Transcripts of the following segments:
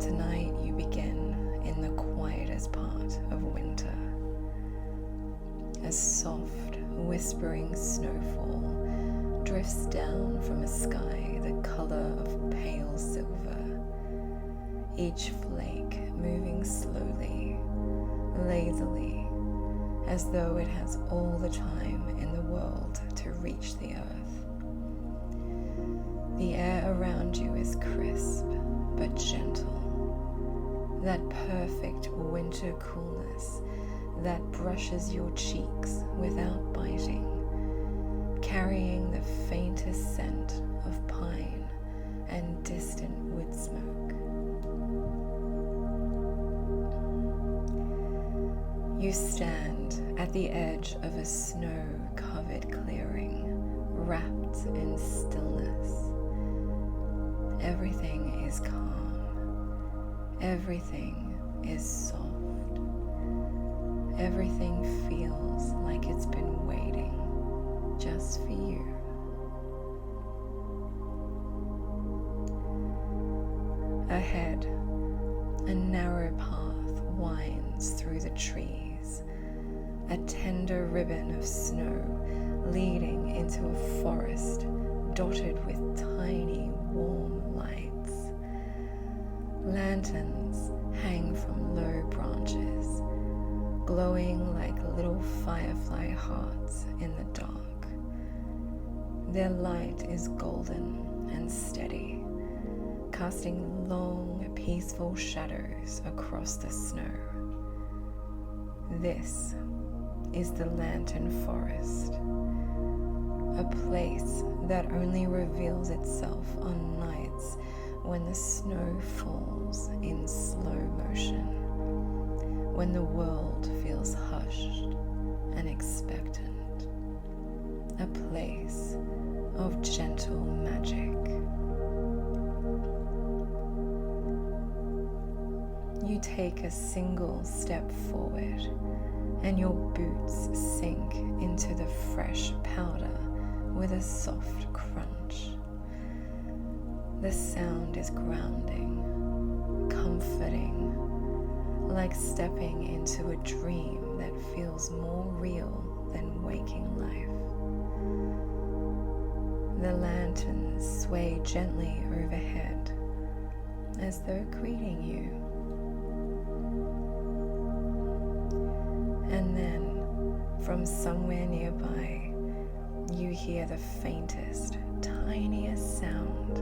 Tonight you begin in the quietest part of winter. A soft, whispering snowfall drifts down from a sky the color of pale silver, each flake moving slowly, lazily, as though it has all the time in the world to reach the earth. The air around you is crisp but gentle, that perfect winter coolness that brushes your cheeks without biting, carrying the faintest scent of pine and distant wood smoke. You stand at the edge of a snow-covered clearing, wrapped in stillness. Everything is calm. Everything is soft. Everything feels like it's been waiting just for you. Ahead, a narrow path winds through the trees, a tender ribbon of snow leading into a forest dotted with tiny, warm lights. Lanterns hang from low branches, glowing like little firefly hearts in the dark. Their light is golden and steady, casting long, peaceful shadows across the snow. This is the Lantern Forest, a place that only reveals itself on nights when the snow falls in slow motion, when the world feels hushed and expectant, a place of gentle magic. You take a single step forward, and your boots sink into the fresh powder with a soft crunch. The sound is grounding, comforting, like stepping into a dream that feels more real than waking life. The lanterns sway gently overhead as though greeting you. And then, from somewhere nearby, you hear the faintest, tiniest sound.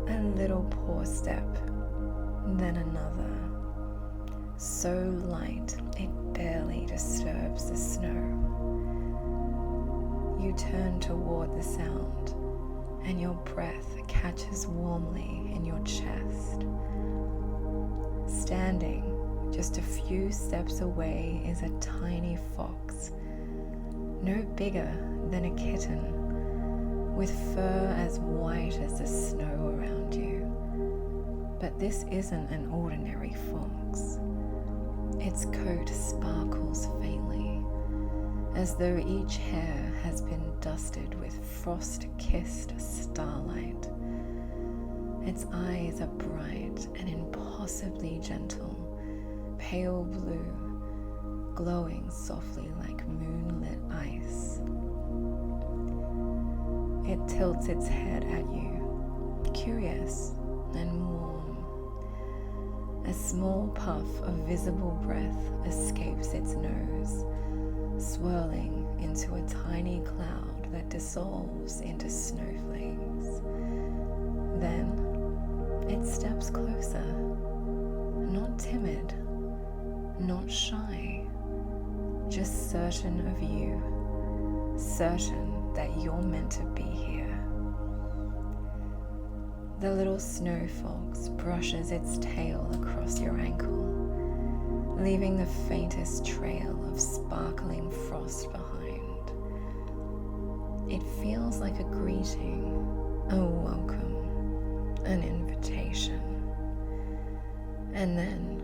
A little paw step, then another, so light it barely disturbs the snow. You turn toward the sound, and your breath catches warmly in your chest. Standing just a few steps away is a tiny fox, no bigger than a kitten, with fur as white as the snow around you. But this isn't an ordinary fox. Its coat sparkles faintly, as though each hair has been dusted with frost-kissed starlight. Its eyes are bright and impossibly gentle, pale blue, glowing softly like moonlit ice. It tilts its head at you, curious and warm. A small puff of visible breath escapes its nose, swirling into a tiny cloud that dissolves into snowflakes. Then it steps closer, not timid, not shy, just certain of you, certain that you're meant to be here. The little snow fox brushes its tail across your ankle, leaving the faintest trail of sparkling frost behind. It feels like a greeting, a welcome, an invitation. And then,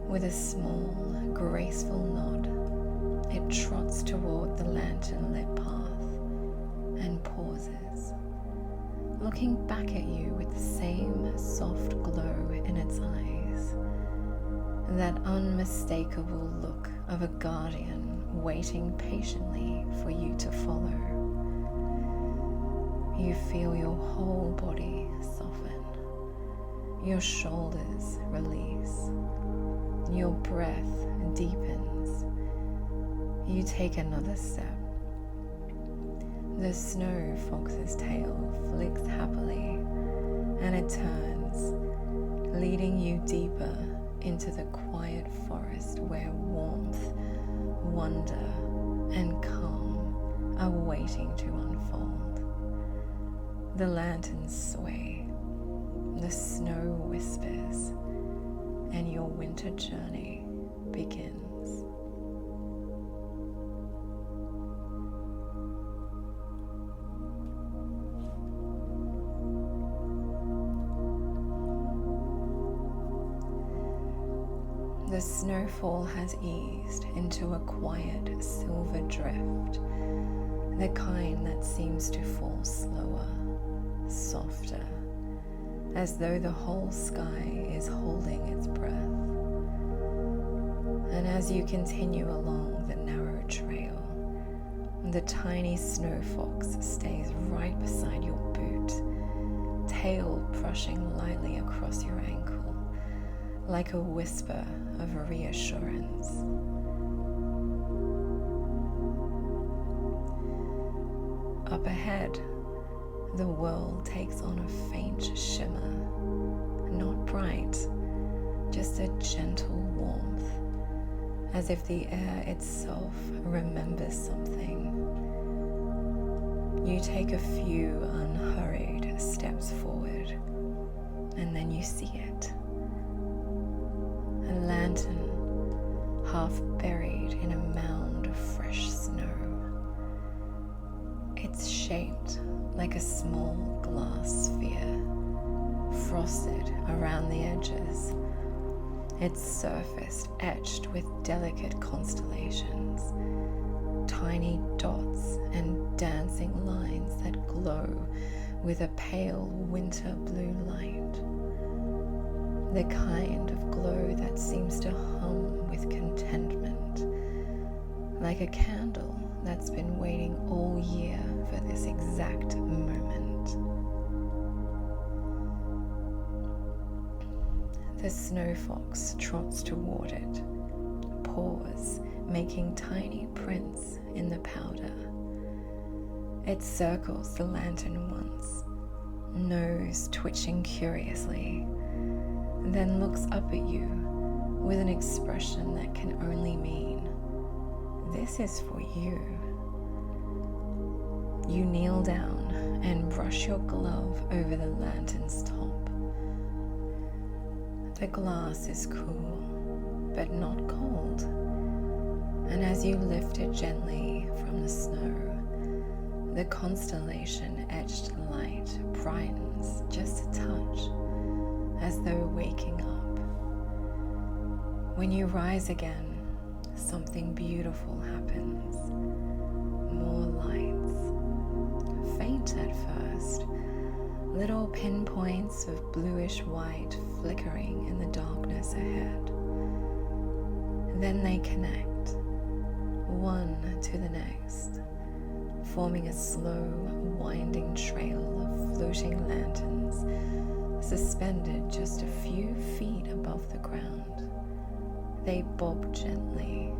with a small, graceful nod, it trots toward the lantern-lit path and pauses, looking back at you with the same soft glow that unmistakable look of a guardian waiting patiently for you to follow. You feel your whole body soften, your shoulders release, your breath deepens. You take another step. The snow fox's tail flicks happily, and it turns, leading you deeper into the quiet forest where warmth, wonder, and calm are waiting to unfold. The lanterns sway, the snow whispers, and your winter journey begins. The snowfall has eased into a quiet silver drift, the kind that seems to fall slower, softer, as though the whole sky is holding its breath. And as you continue along the narrow trail, the tiny snow fox stays right beside your boot, tail brushing lightly across your ankle, like a whisper of reassurance. Up ahead, the world takes on a faint shimmer, not bright, just a gentle warmth, as if the air itself remembers something. You take a few unhurried steps forward, and then you see it. A lantern half buried in a mound of fresh snow. It's shaped like a small glass sphere, frosted around the edges, its surface etched with delicate constellations, tiny dots and dancing lines that glow with a pale winter blue light. The kind of glow that seems to hum with contentment, like a candle that's been waiting all year for this exact moment. The snow fox trots toward it, paws making tiny prints in the powder. It circles the lantern once, nose twitching curiously, then looks up at you with an expression that can only mean, "This is for you." You kneel down and brush your glove over the lantern's top. The glass is cool, but not cold, and as you lift it gently from the snow, the constellation-etched light brightens just a touch, as though waking up. When you rise again, something beautiful happens. More lights, faint at first, little pinpoints of bluish white flickering in the darkness ahead. Then they connect, one to the next, forming a slow, winding trail of floating lanterns suspended just a few feet above the ground. They bob gently,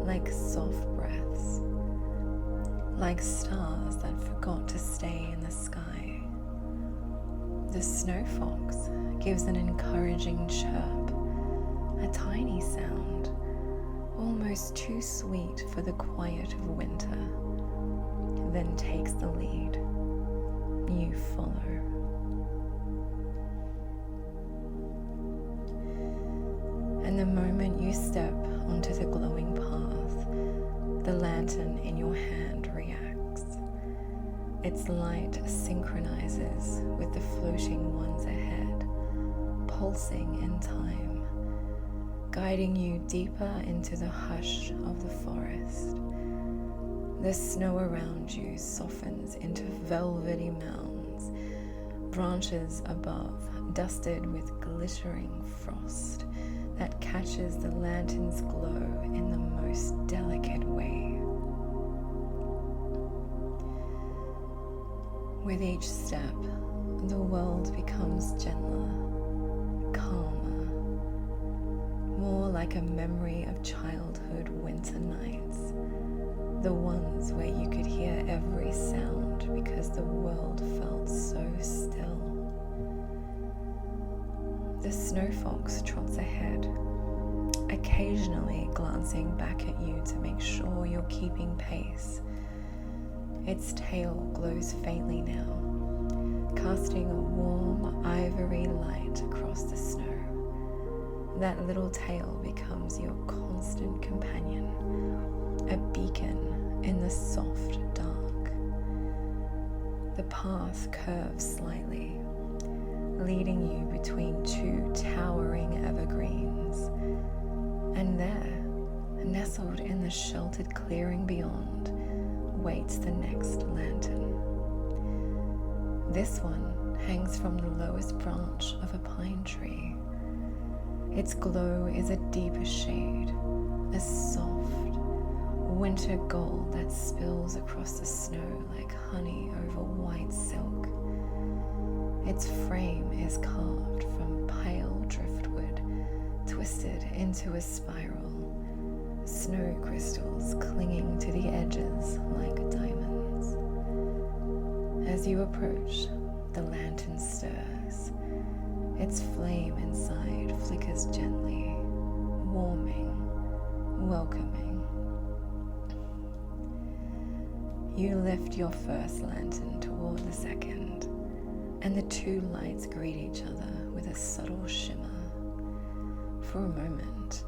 like soft breaths, like stars that forgot to stay in the sky. The snow fox gives an encouraging chirp, a tiny sound, almost too sweet for the quiet of winter, then takes the lead. You follow. And the moment you step onto the glowing path, the lantern in your hand reacts. Its light synchronizes with the floating ones ahead, pulsing in time, guiding you deeper into the hush of the forest. The snow around you softens into velvety mounds, branches above dusted with glittering frost that catches the lantern's glow in the most delicate way. With each step, the world becomes gentler, calmer, more like a memory of childhood winter nights, the ones where you could hear every sound because the world felt so still. The snow fox trots ahead, occasionally glancing back at you to make sure you're keeping pace. Its tail glows faintly now, casting a warm ivory light across the snow. That little tail becomes your constant companion, a beacon in the soft dark. The path curves slightly, leading you between two towering evergreens, and there, nestled in the sheltered clearing beyond, waits the next lantern. This one hangs from the lowest branch of a pine tree. Its glow is a deeper shade, a soft, winter gold that spills across the snow like honey over white silk. Its frame is carved from pale driftwood, twisted into a spiral, snow crystals clinging to the edges like diamonds. As you approach, the lantern stirs. Its flame inside flickers gently, warming, welcoming. You lift your first lantern toward the second, and the two lights greet each other with a subtle shimmer. For a moment,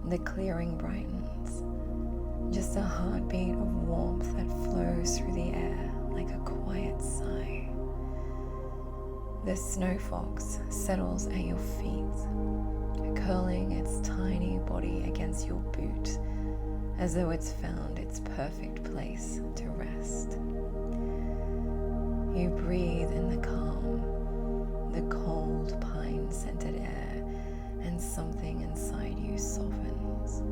the clearing brightens, just a heartbeat of warmth that flows through the air like a quiet sigh. The snow fox settles at your feet, curling its tiny body against your boot, as though it's found its perfect place to rest. You breathe in the calm, the cold pine-scented air, and something inside you softens.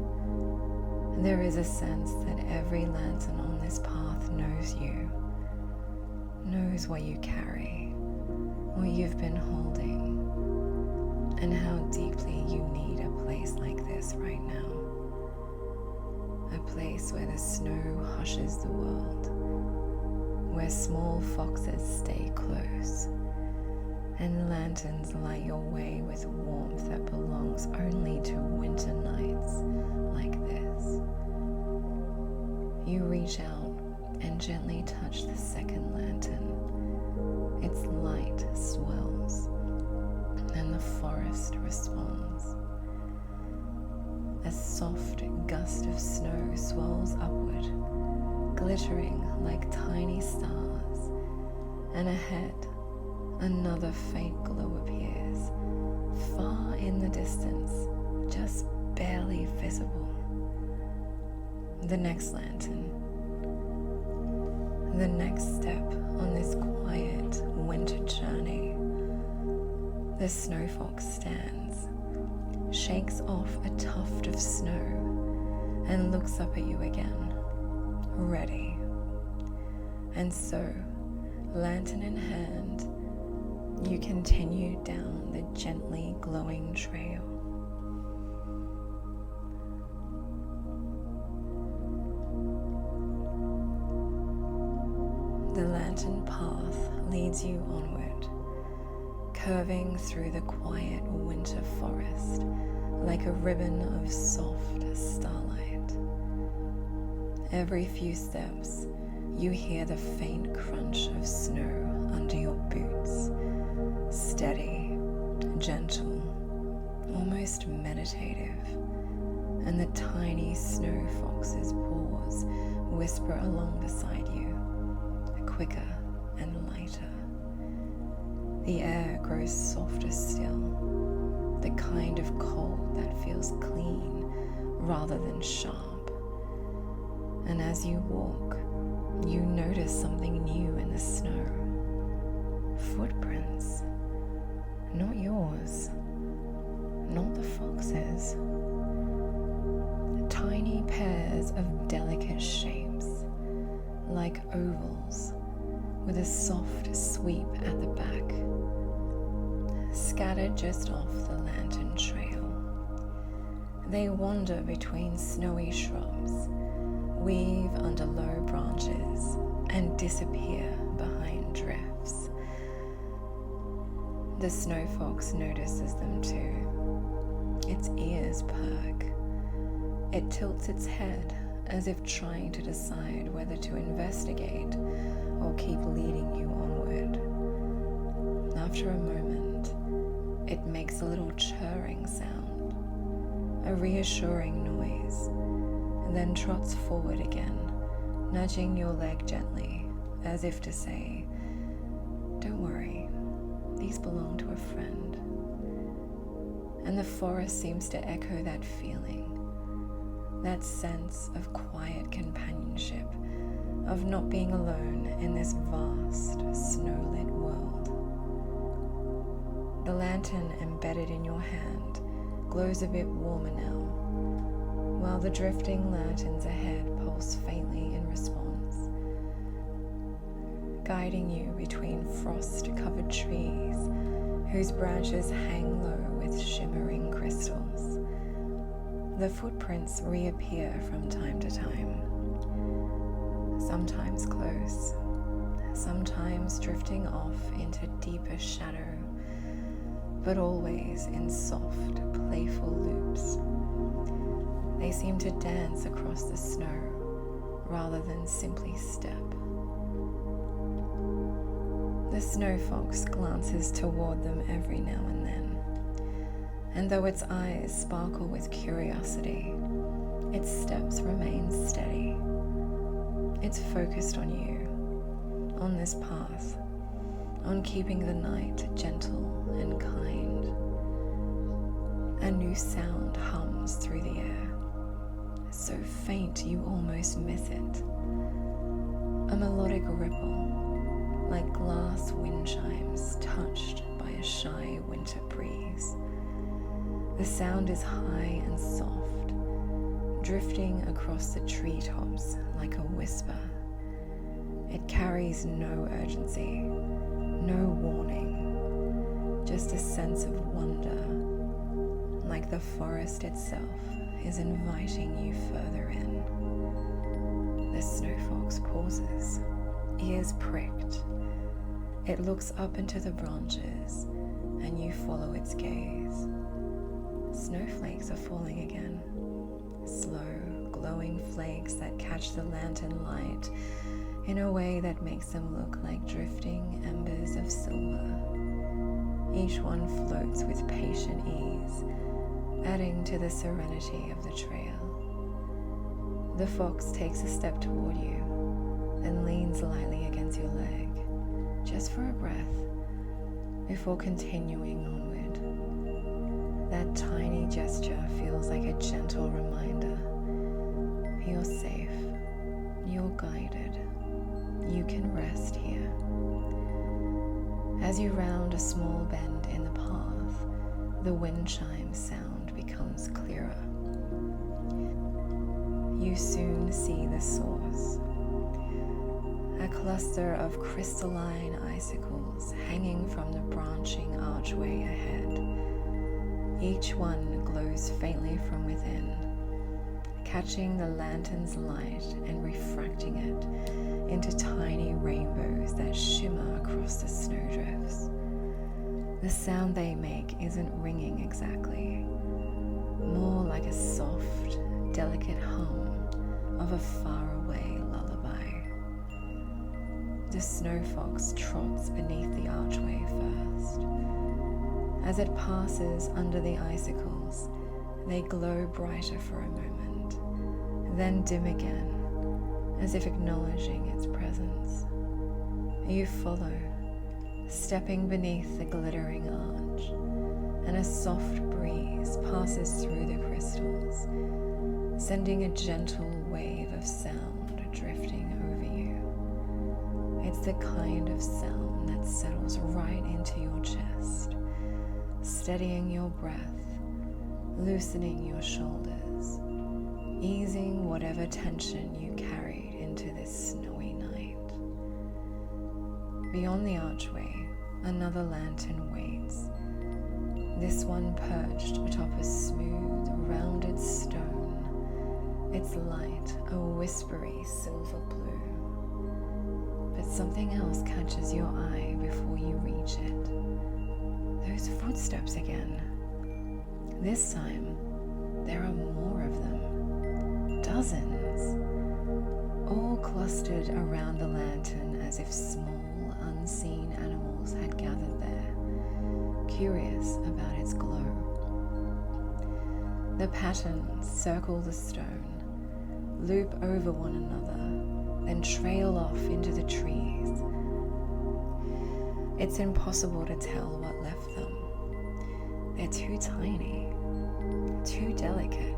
There is a sense that every lantern on this path knows you, knows what you carry, what you've been holding, and how deeply you need a place like this right now. A place where the snow hushes the world, where small foxes stay close, and lanterns light your way with warmth that belongs only to winter nights like this. You reach out and gently touch the second lantern. Its light swells, and the forest responds. A soft gust of snow swells upward, glittering like tiny stars, and ahead, another faint glow appears, far in the distance, just barely visible. The next lantern. The next step on this quiet winter journey. The snow fox stands, shakes off a tuft of snow, and looks up at you again, ready. And so, lantern in hand, you continue down the gently glowing trail. The lantern path leads you onward, curving through the quiet winter forest like a ribbon of soft starlight. Every few steps, you hear the faint crunch of snow under your boots, steady, gentle, almost meditative, and the tiny snow fox's paws whisper along beside you, quicker and lighter. The air grows softer still, the kind of cold that feels clean rather than sharp. And as you walk, you notice something new in the snow. Footprints. Not yours, not the fox's. grows. Tiny pairs of delicate shapes, like ovals, with a soft sweep at the back, scattered just off the lantern trail. They wander between snowy shrubs, weave under low branches, and disappear behind drifts. The snow fox notices them too. Its ears perk. It tilts its head as if trying to decide whether to investigate or keep leading you onward. After a moment, it makes a little churring sound, a reassuring noise, and then trots forward again, nudging your leg gently, as if to say, "Don't worry, these belong to a friend." And the forest seems to echo that feeling, that sense of quiet companionship, of not being alone in this vast, snow-lit world. The lantern embedded in your hand glows a bit warmer now, while the drifting lanterns ahead pulse faintly in response, guiding you between frost-covered trees whose branches hang low with shimmering crystals. The footprints reappear from time to time, sometimes close, sometimes drifting off into deeper shadow, but always in soft, playful loops. They seem to dance across the snow rather than simply step. The snow fox glances toward them every now and then, and though its eyes sparkle with curiosity, its steps remain steady. It's focused on you, on this path, on keeping the night gentle and kind. A new sound hums through the air, so faint you almost miss it. A melodic ripple, like glass wind chimes touched by a shy winter breeze. The sound is high and soft, drifting across the treetops like a whisper. It carries no urgency, no warning, just a sense of wonder, like the forest itself is inviting you further in. The snow fox pauses, ears pricked. It looks up into the branches, and you follow its gaze. Snowflakes are falling again, slow, glowing flakes that catch the lantern light in a way that makes them look like drifting embers of silver. Each one floats with patient ease, adding to the serenity of the trail. The fox takes a step toward you, then leans lightly against your leg, just for a breath, before continuing onward. That tiny gesture feels like a gentle reminder. You're safe, you're guided, you can rest here. As you round a small bend in the path, the wind chime sound becomes clearer. You soon see the source. A cluster of crystalline icicles hanging from the branching archway ahead. Each one glows faintly from within, catching the lantern's light and refracting it into tiny rainbows that shimmer across the snowdrifts. The sound they make isn't ringing exactly, more like a soft, delicate hum of a faraway lullaby. The snow fox trots beneath the archway first. As it passes under the icicles, they glow brighter for a moment, then dim again, as if acknowledging its presence. You follow, stepping beneath the glittering arch, and a soft breeze passes through the crystals, sending a gentle wave of sound drifting over you. It's the kind of sound that settles right into your chest, steadying your breath loosening your shoulders, easing whatever tension you carried into this snowy night. Beyond the archway, another lantern waits, this one perched atop a smooth, rounded stone, its light a whispery silver blue. But something else catches your eye before you reach it. Those footsteps again. This time, there are more of them. Dozens. All clustered around the lantern as if small, unseen animals had gathered there, curious about its glow. The patterns circle the stone, loop over one another, then trail off into the trees. It's impossible to tell what left them. They're too tiny, too delicate,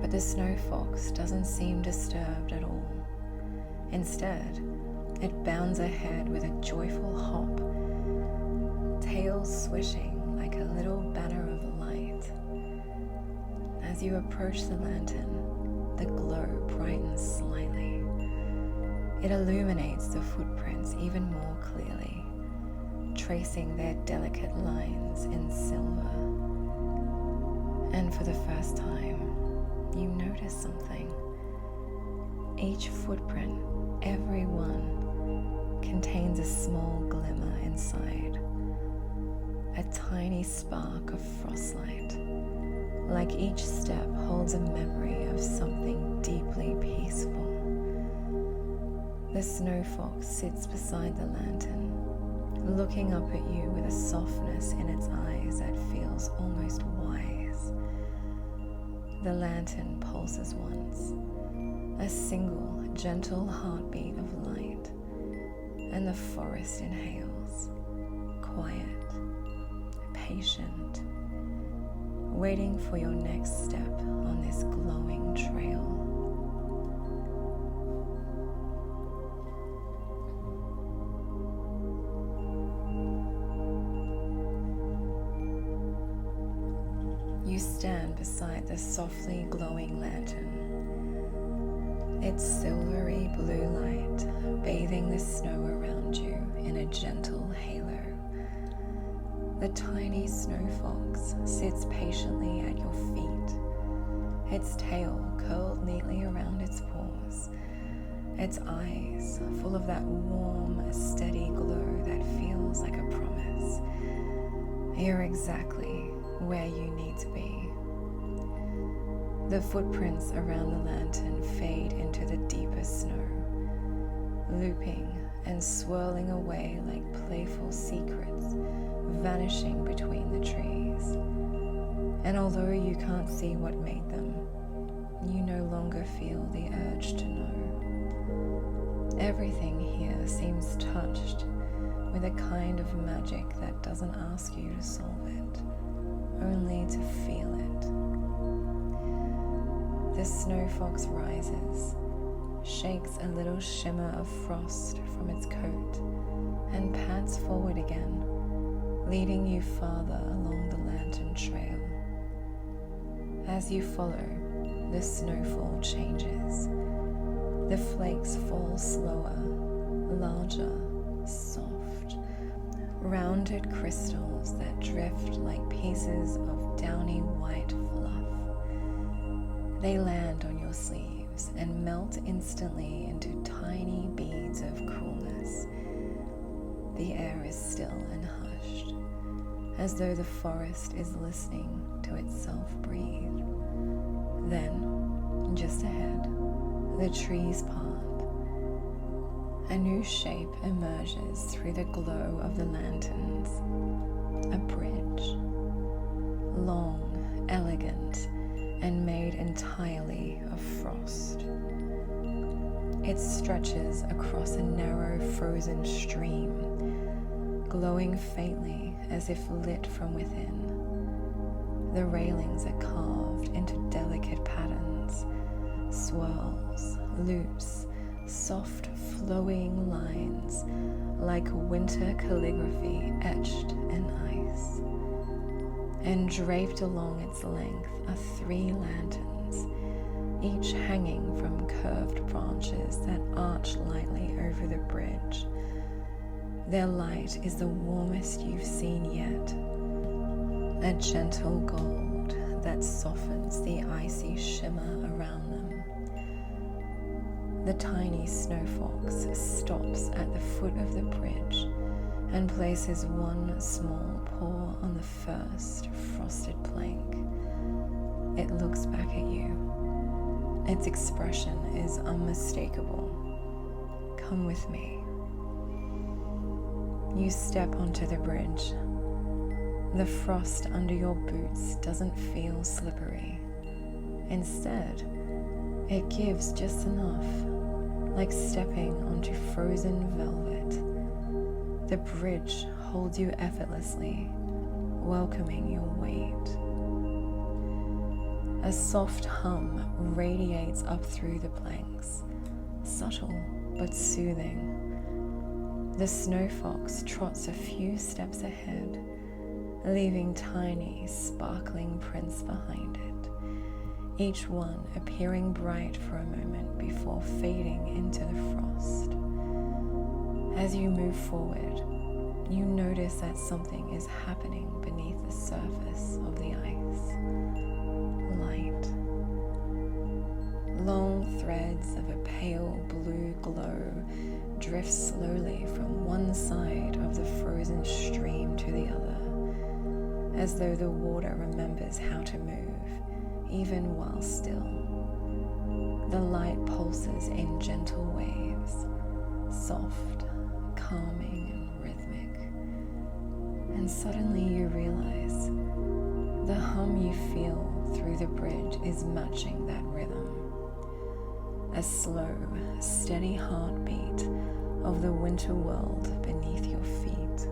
but the snow fox doesn't seem disturbed at all. Instead, it bounds ahead with a joyful hop, tail swishing like a little banner of light. As you approach the lantern, the glow brightens slightly. It illuminates the footprints even more clearly, tracing their delicate lines in silver. And for the first time, you notice something. Each footprint, every one, contains a small glimmer inside, a tiny spark of frostlight, like each step holds a memory of something deeply peaceful. The snow fox sits beside the lantern, looking up at you with a softness in its eyes that feels almost wise. The lantern pulses once, a single gentle heartbeat of light, and the forest inhales, quiet, patient, waiting for your next step on this glowing trail. You stand beside the softly glowing lantern, its silvery blue light bathing the snow around you in a gentle halo. The tiny snow fox sits patiently at your feet, its tail curled neatly around its paws, its eyes full of that warm, steady glow that feels like a promise. You're exactly where you need to be. The footprints around the lantern fade into the deeper snow, looping and swirling away like playful secrets, vanishing between the trees. And although you can't see what made them, you no longer feel the urge to know. Everything here seems touched with a kind of magic that doesn't ask you to solve it, only to feel it. The snow fox rises, shakes a little shimmer of frost from its coat, and pads forward again, leading you farther along the lantern trail. As you follow, the snowfall changes. The flakes fall slower, larger, soft, rounded crystals that drift like pieces of downy white fluff. They land on your sleeves and melt instantly into tiny beads of coolness. The air is still and hushed, as though the forest is listening to itself breathe. Then, just ahead, the trees part. A new shape emerges through the glow of the lanterns. A bridge. Long, elegant, and made entirely of frost. It stretches across a narrow frozen stream, glowing faintly as if lit from within. The railings are carved into delicate patterns, swirls, loops, soft flowing lines like winter calligraphy etched in ice. and draped along its length are 3 lanterns, each hanging from curved branches that arch lightly over the bridge. Their light is the warmest you've seen yet, a gentle gold that softens the icy shimmer around them. The tiny snow fox stops at the foot of the bridge and places one small paw on the first frosted plank. It looks back at you. Its expression is unmistakable. Come with me. You step onto the bridge. The frost under your boots doesn't feel slippery. Instead, it gives just enough, like stepping onto frozen velvet. The bridge holds you effortlessly, welcoming your weight. A soft hum radiates up through the planks, subtle but soothing. The snow fox trots a few steps ahead, leaving tiny, sparkling prints behind it, each one appearing bright for a moment before fading into the frost. As you move forward, you notice that something is happening beneath the surface of the ice. Light. Long threads of a pale blue glow drift slowly from one side of the frozen stream to the other, as though the water remembers how to move, even while still. The light pulses in gentle waves, soft, calming and rhythmic. And suddenly you realize the hum you feel through the bridge is matching that rhythm. A slow, steady heartbeat of the winter world beneath your feet.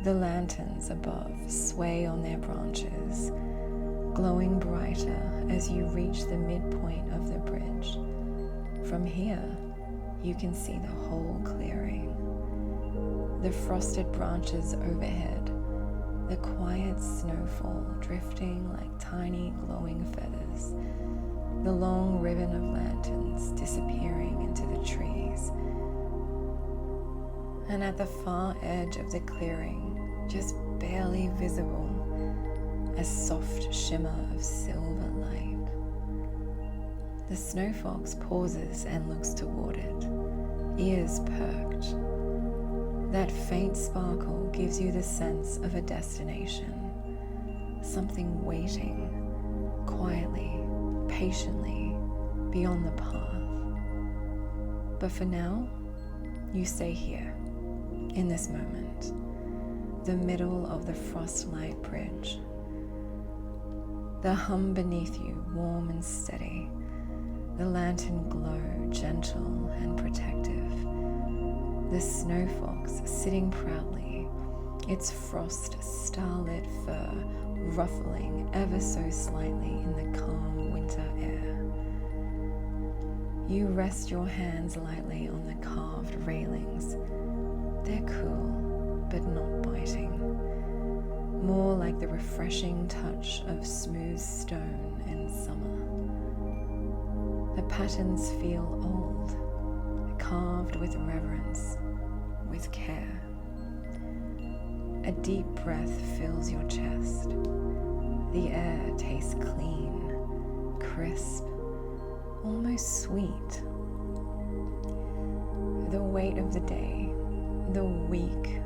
The lanterns above sway on their branches, glowing brighter as you reach the midpoint of the bridge. From here, you can see the whole clearing. The frosted branches overhead, the quiet snowfall drifting like tiny glowing feathers, the long ribbon of lanterns disappearing into the trees. And at the far edge of the clearing, just barely visible, a soft shimmer of silver light. The snow fox pauses and looks toward it, ears perked. That faint sparkle gives you the sense of a destination, something waiting, quietly, patiently, beyond the path. But for now, you stay here, in this moment, the middle of the frostlight bridge. The hum beneath you, warm and steady, the lantern glow, gentle and protective. The snow fox sitting proudly, its frost starlit fur ruffling ever so slightly in the calm winter air. You rest your hands lightly on the carved railings. They're cool, but not biting. More like the refreshing touch of smooth stone in summer. The patterns feel old, carved with reverence, with care. A deep breath fills your chest. The air tastes clean, crisp, almost sweet. The weight of the day, the week,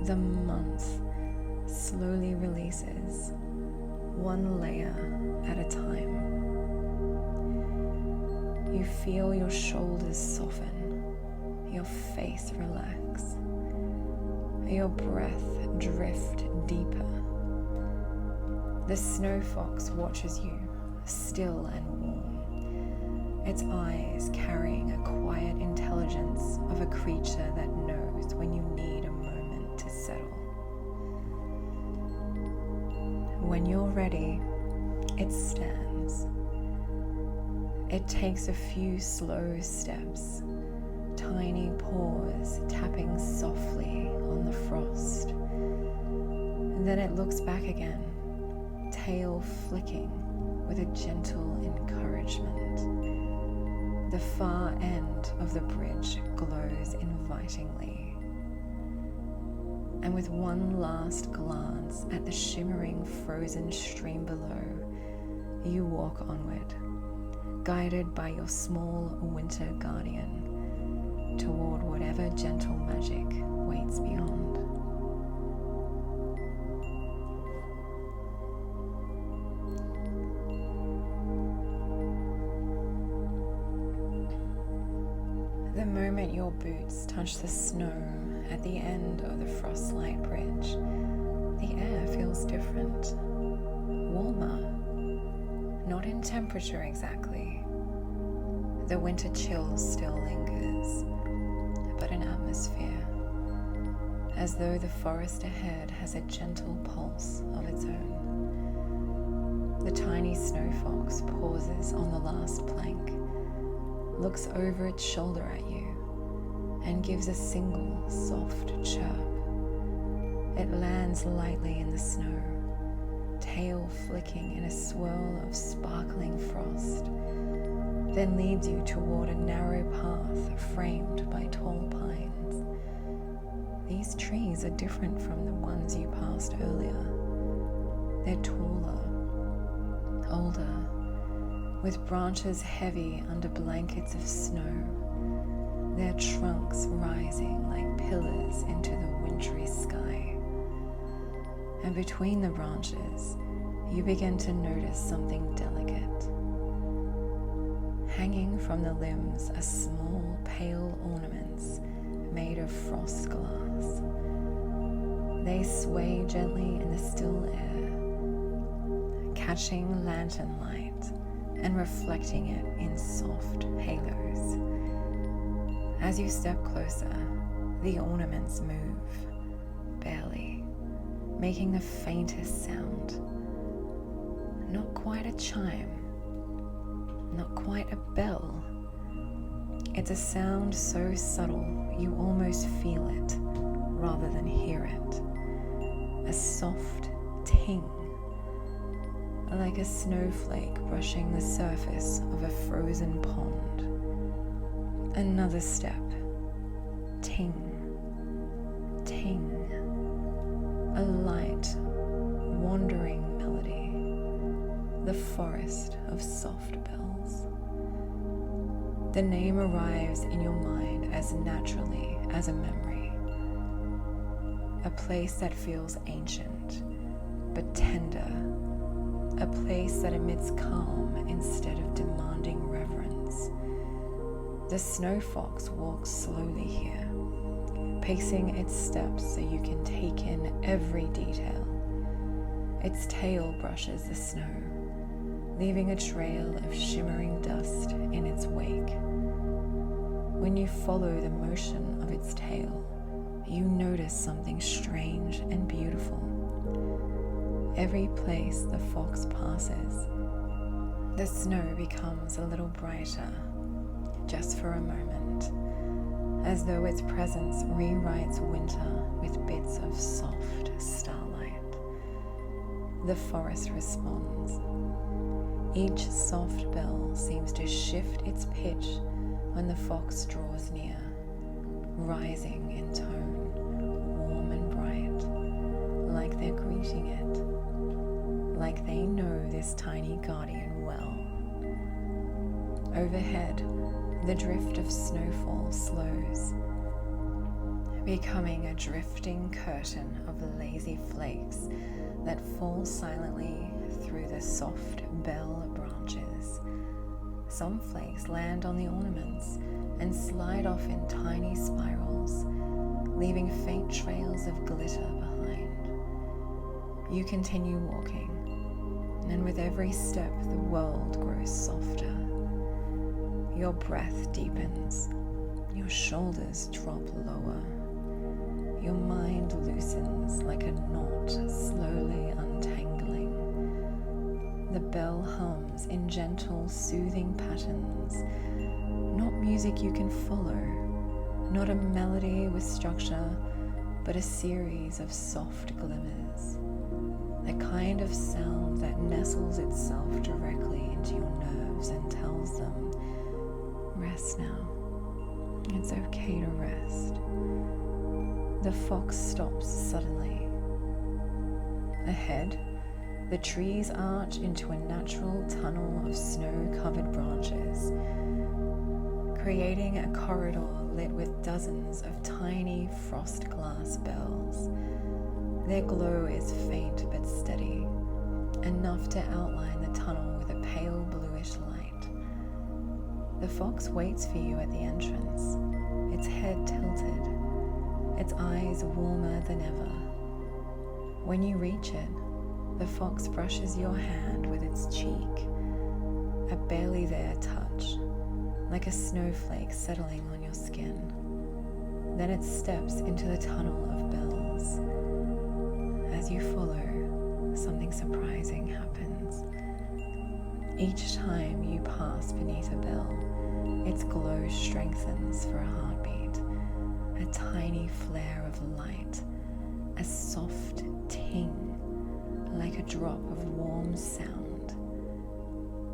the month slowly releases, one layer at a time. You feel your shoulders soften, your face relax, your breath drift deeper. The snow fox watches you, still and warm, its eyes carrying a quiet intelligence of a creature that knows when you need a moment to settle. When you're ready, it stands. It takes a few slow steps, tiny paws tapping softly on the frost. Then it looks back again, tail flicking with a gentle encouragement. The far end of the bridge glows invitingly. And with one last glance at the shimmering frozen stream below, you walk onward, guided by your small winter guardian, toward whatever gentle magic waits beyond. The moment your boots touch the snow at the end of the frostlight bridge, the air feels different, warmer, not in temperature exactly. The winter chill still lingers, but in atmosphere, as though the forest ahead has a gentle pulse of its own. The tiny snow fox pauses on the last plank, looks over its shoulder at you, and gives a single soft chirp. It lands lightly in the snow, tail flicking in a swirl of sparkling frost, then leads you toward a narrow path framed by tall pines. These trees are different from the ones you passed earlier. They're taller, older, with branches heavy under blankets of snow, their trunks rising like pillars into the wintry sky. And between the branches, you begin to notice something delicate. Hanging from the limbs are small, pale ornaments made of frost glass. They sway gently in the still air, catching lantern light and reflecting it in soft halos. As you step closer, the ornaments move, barely, making the faintest sound. Not quite a chime, not quite a bell. It's a sound so subtle you almost feel it rather than hear it. A soft ting, like a snowflake brushing the surface of a frozen pond. Another step. Ting, ting. A light, wandering melody. The forest of soft bells. The name arrives in your mind as naturally as a memory. A place that feels ancient, but tender. A place that emits calm instead of demanding reverence. The snow fox walks slowly here, pacing its steps so you can take in every detail. Its tail brushes the snow, leaving a trail of shimmering dust in its wake. When you follow the motion of its tail, you notice something strange and beautiful. Every place the fox passes, the snow becomes a little brighter, just for a moment, as though its presence rewrites winter with bits of soft starlight. The forest responds. Each soft bell seems to shift its pitch when the fox draws near, rising in tone, warm and bright, like they're greeting it, like they know this tiny guardian well. Overhead, the drift of snowfall slows, becoming a drifting curtain of lazy flakes that fall silently through the soft bell branches. Some flakes land on the ornaments and slide off in tiny spirals, leaving faint trails of glitter behind. You continue walking, and with every step the world grows softer. Your breath deepens, your shoulders drop lower, your mind loosens like a knot slowly untangling. The bell hums in gentle, soothing patterns, not music you can follow, not a melody with structure, but a series of soft glimmers. the kind of sound that nestles itself directly into your nerves and tells them, rest now. It's okay to rest. The fox stops suddenly. Ahead, the trees arch into a natural tunnel of snow-covered branches, creating a corridor lit with dozens of tiny frost glass bells. Their glow is faint but steady, enough to outline the tunnel with a pale bluish light. The fox waits for you at the entrance, its head tilted, its eyes warmer than ever. When you reach it, the fox brushes your hand with its cheek, a barely there touch, like a snowflake settling on your skin. Then it steps into the tunnel of bells. As you follow, something surprising happens. Each time you pass beneath a bell, its glow strengthens for a heartbeat, a tiny flare of light, a soft ting, like a drop of warm sound.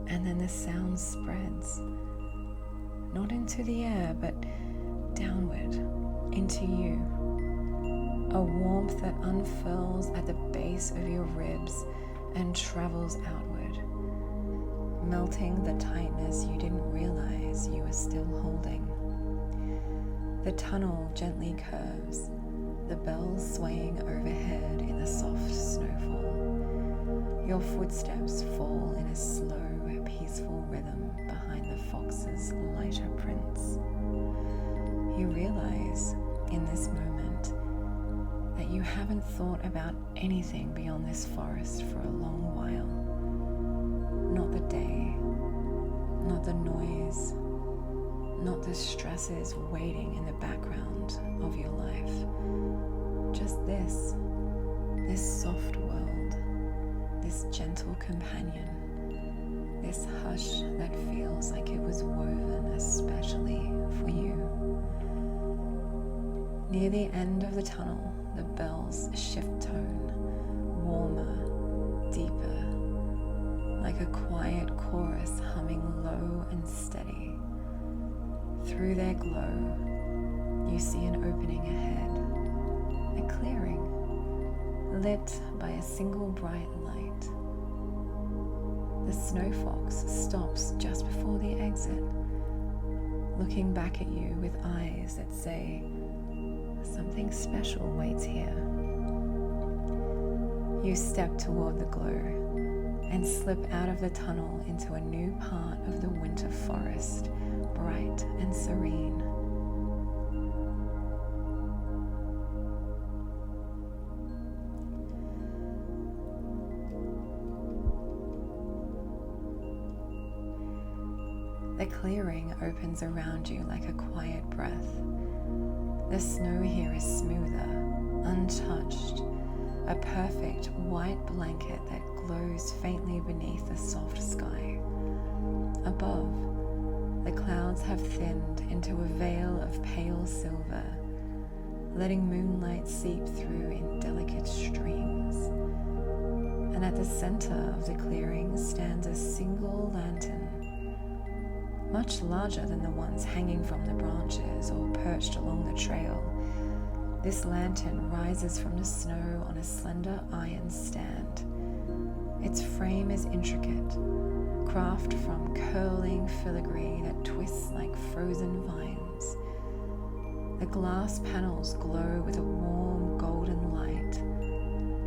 And then the sound spreads, not into the air, but downward, into you. A warmth that unfurls at the base of your ribs and travels outward, melting the tightness you didn't realize you were still holding. The tunnel gently curves, the bells swaying overhead in the soft snowfall. Your footsteps fall in a slow, peaceful rhythm behind the fox's lighter prints. You realize in this moment that you haven't thought about anything beyond this forest for a long while. Not the day, not the noise, not the stresses waiting in the background of your life. Just this soft world, this gentle companion, this hush that feels like it was woven especially for you. Near the end of the tunnel, the bells shift tone, warmer, deeper, like a quiet chorus humming low and steady. Through their glow, you see an opening ahead, a clearing, lit by a single bright light. The snow fox stops just before the exit, looking back at you with eyes that say, something special waits here. You step toward the glow and slip out of the tunnel into a new part of the winter forest, bright and serene. The clearing opens around you like a quiet breath. The snow here is smoother, untouched, a perfect white blanket that glows faintly beneath the soft sky. Above, the clouds have thinned into a veil of pale silver, letting moonlight seep through in delicate streams. And at the center of the clearing stands a single lantern, much larger than the ones hanging from the branches or perched along the trail. This lantern rises from the snow on a slender iron stand. Its frame is intricate, crafted from curling filigree that twists like frozen vines. The glass panels glow with a warm golden light,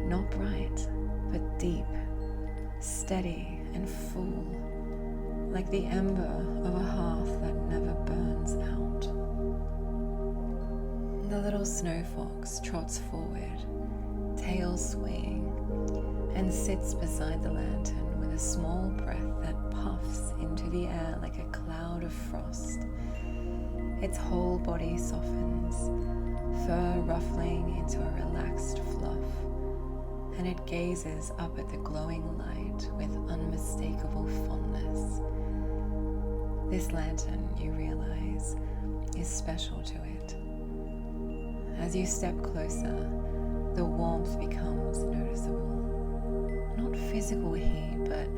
not bright, but deep, steady and full, like the ember of a hearth that never burns out. The little snow fox trots forward, tail swaying, and sits beside the lantern with a small breath that puffs into the air like a cloud of frost. Its whole body softens, fur ruffling into a relaxed fluff, and it gazes up at the glowing light with unmistakable fondness. This lantern, you realize, is special to it. As you step closer, the warmth becomes noticeable, physical heat, but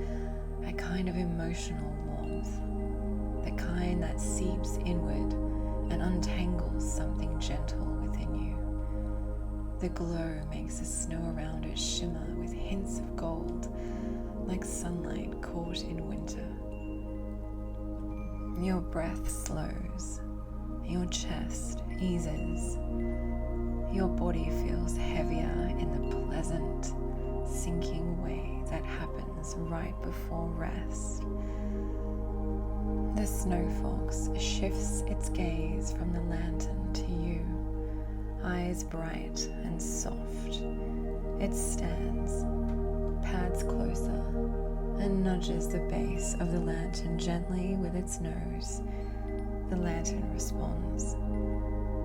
a kind of emotional warmth, the kind that seeps inward and untangles something gentle within you. The glow makes the snow around it shimmer with hints of gold, like sunlight caught in winter. Your breath slows, your chest eases, your body feels heavier in the pleasant, sinking way that happens right before rest. The snow fox shifts its gaze from the lantern to you, eyes bright and soft. It stands, pads closer, and nudges the base of the lantern gently with its nose. The lantern responds.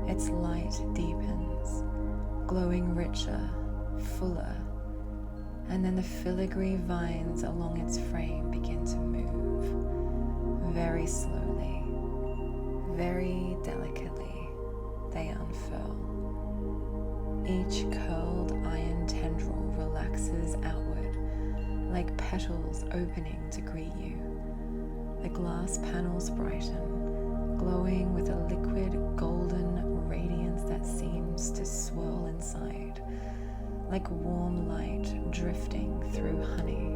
Its light deepens, glowing richer, fuller, and then the filigree vines along its frame begin to move. Very slowly, very delicately, they unfurl. Each curled iron tendril relaxes outward, like petals opening to greet you. The glass panels brighten, glowing with a liquid golden radiance that seems to swirl inside, like warm light drifting through honey.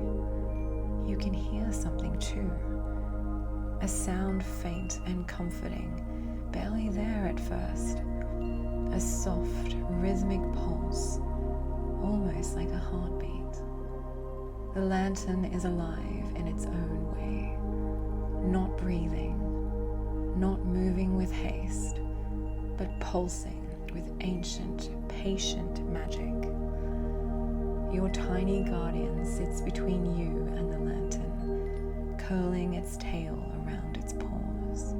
You can hear something too, a sound faint and comforting, barely there at first, a soft, rhythmic pulse, almost like a heartbeat. The lantern is alive in its own way, not breathing, not moving with haste, but pulsing with ancient, patient magic. Your tiny guardian sits between you and the lantern, curling its tail around its paws.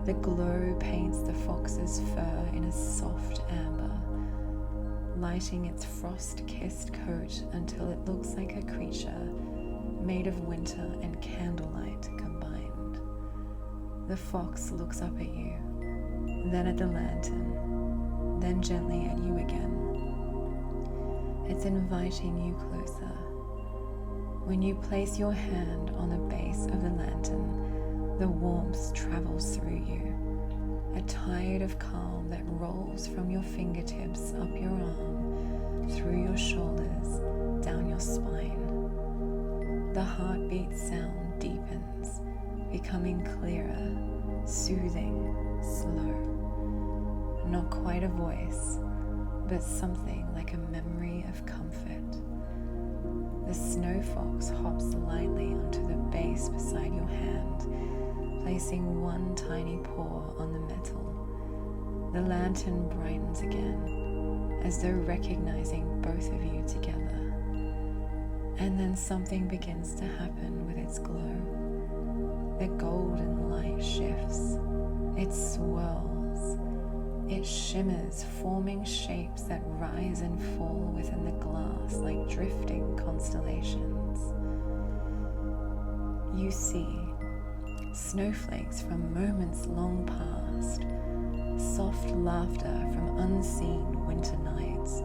The glow paints the fox's fur in a soft amber, lighting its frost-kissed coat until it looks like a creature made of winter and candlelight combined. The fox looks up at you, then at the lantern, then gently at you again. It's inviting you closer. When you place your hand on the base of the lantern, the warmth travels through you, a tide of calm that rolls from your fingertips up your arm, through your shoulders, down your spine. The heartbeat sound deepens, becoming clearer, soothing, slow. Not quite a voice, but something like a memory of comfort. The snow fox hops lightly onto the base beside your hand, placing one tiny paw on the metal. The lantern brightens again, as though recognizing both of you together. And then something begins to happen with its glow. The golden light shifts, it swirls, it shimmers, forming shapes that rise and fall within the glass like drifting constellations. You see snowflakes from moments long past, soft laughter from unseen winter nights,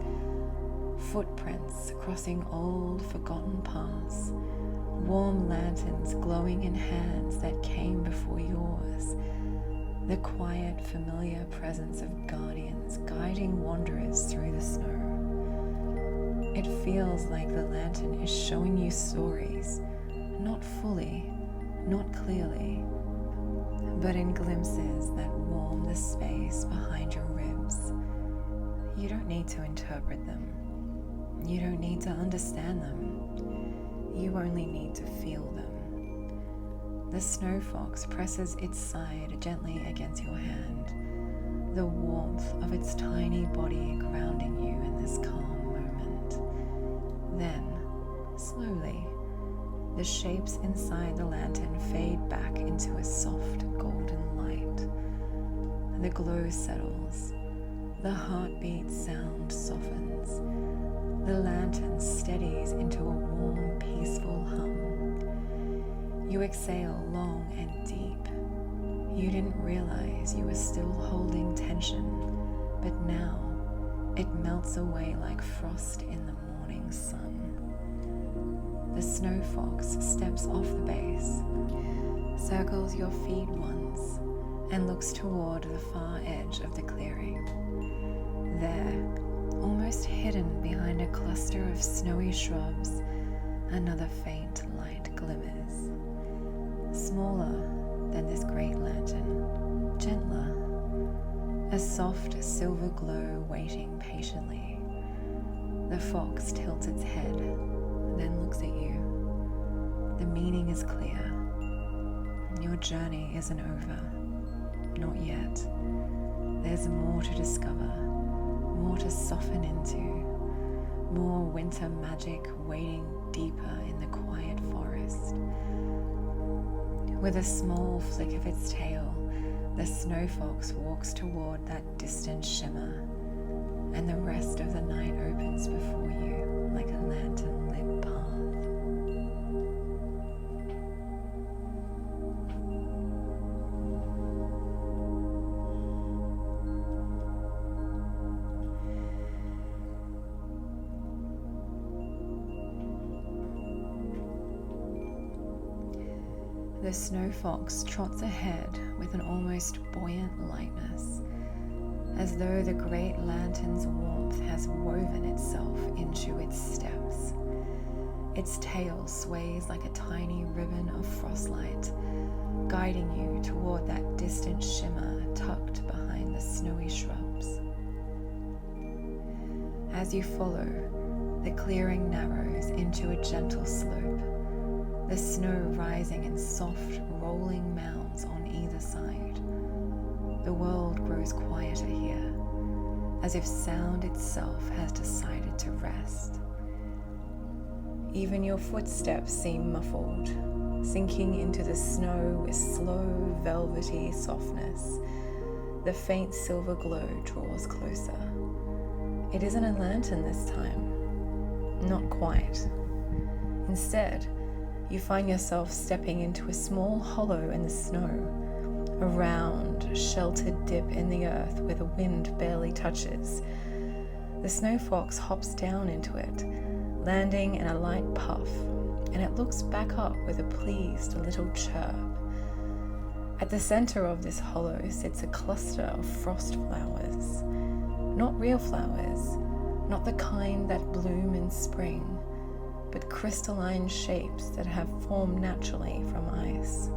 footprints crossing old forgotten paths, warm lanterns glowing in hands that came before yours, the quiet, familiar presence of guardians guiding wanderers through the snow. It feels like the lantern is showing you stories, not fully, not clearly, but in glimpses that warm the space behind your ribs. You don't need to interpret them. You don't need to understand them. You only need to feel them. The snow fox presses its side gently against your hand, the warmth of its tiny body grounding you in this calm moment. Then, slowly, the shapes inside the lantern fade back into a soft golden light. The glow settles. The heartbeat sound softens. The lantern steadies into a warm, peaceful hum. You exhale long and deep. You didn't realize you were still holding tension, but now it melts away like frost in the morning sun. snow fox steps off the base, circles your feet once, and looks toward the far edge of the clearing. There, almost hidden behind a cluster of snowy shrubs, another faint light glimmers. Smaller than this great lantern, gentler, a soft silver glow waiting patiently. The fox tilts its head, then looks at you. The meaning is clear. Your journey isn't over. Not yet. There's more to discover, more to soften into, more winter magic waiting deeper in the quiet forest. With a small flick of its tail, the snow fox walks toward that distant shimmer, and the rest of the night opens before you like a lantern-lit path. The snow fox trots ahead with an almost buoyant lightness, as though the great lantern's warmth has woven itself into its steps. Its tail sways like a tiny ribbon of frostlight, guiding you toward that distant shimmer tucked behind the snowy shrubs. As you follow, the clearing narrows into a gentle slope, the snow rising in soft, rolling mounds on either side. The world grows quieter here, as if sound itself has decided to rest. Even your footsteps seem muffled, sinking into the snow with slow, velvety softness. The faint silver glow draws closer. It isn't a lantern this time. Not quite. Instead, you find yourself stepping into a small hollow in the snow, a round, sheltered dip in the earth where the wind barely touches. The snow fox hops down into it, landing in a light puff, and it looks back up with a pleased little chirp. At the center of this hollow sits a cluster of frost flowers. Not real flowers, not the kind that bloom in spring, but crystalline shapes that have formed naturally from ice.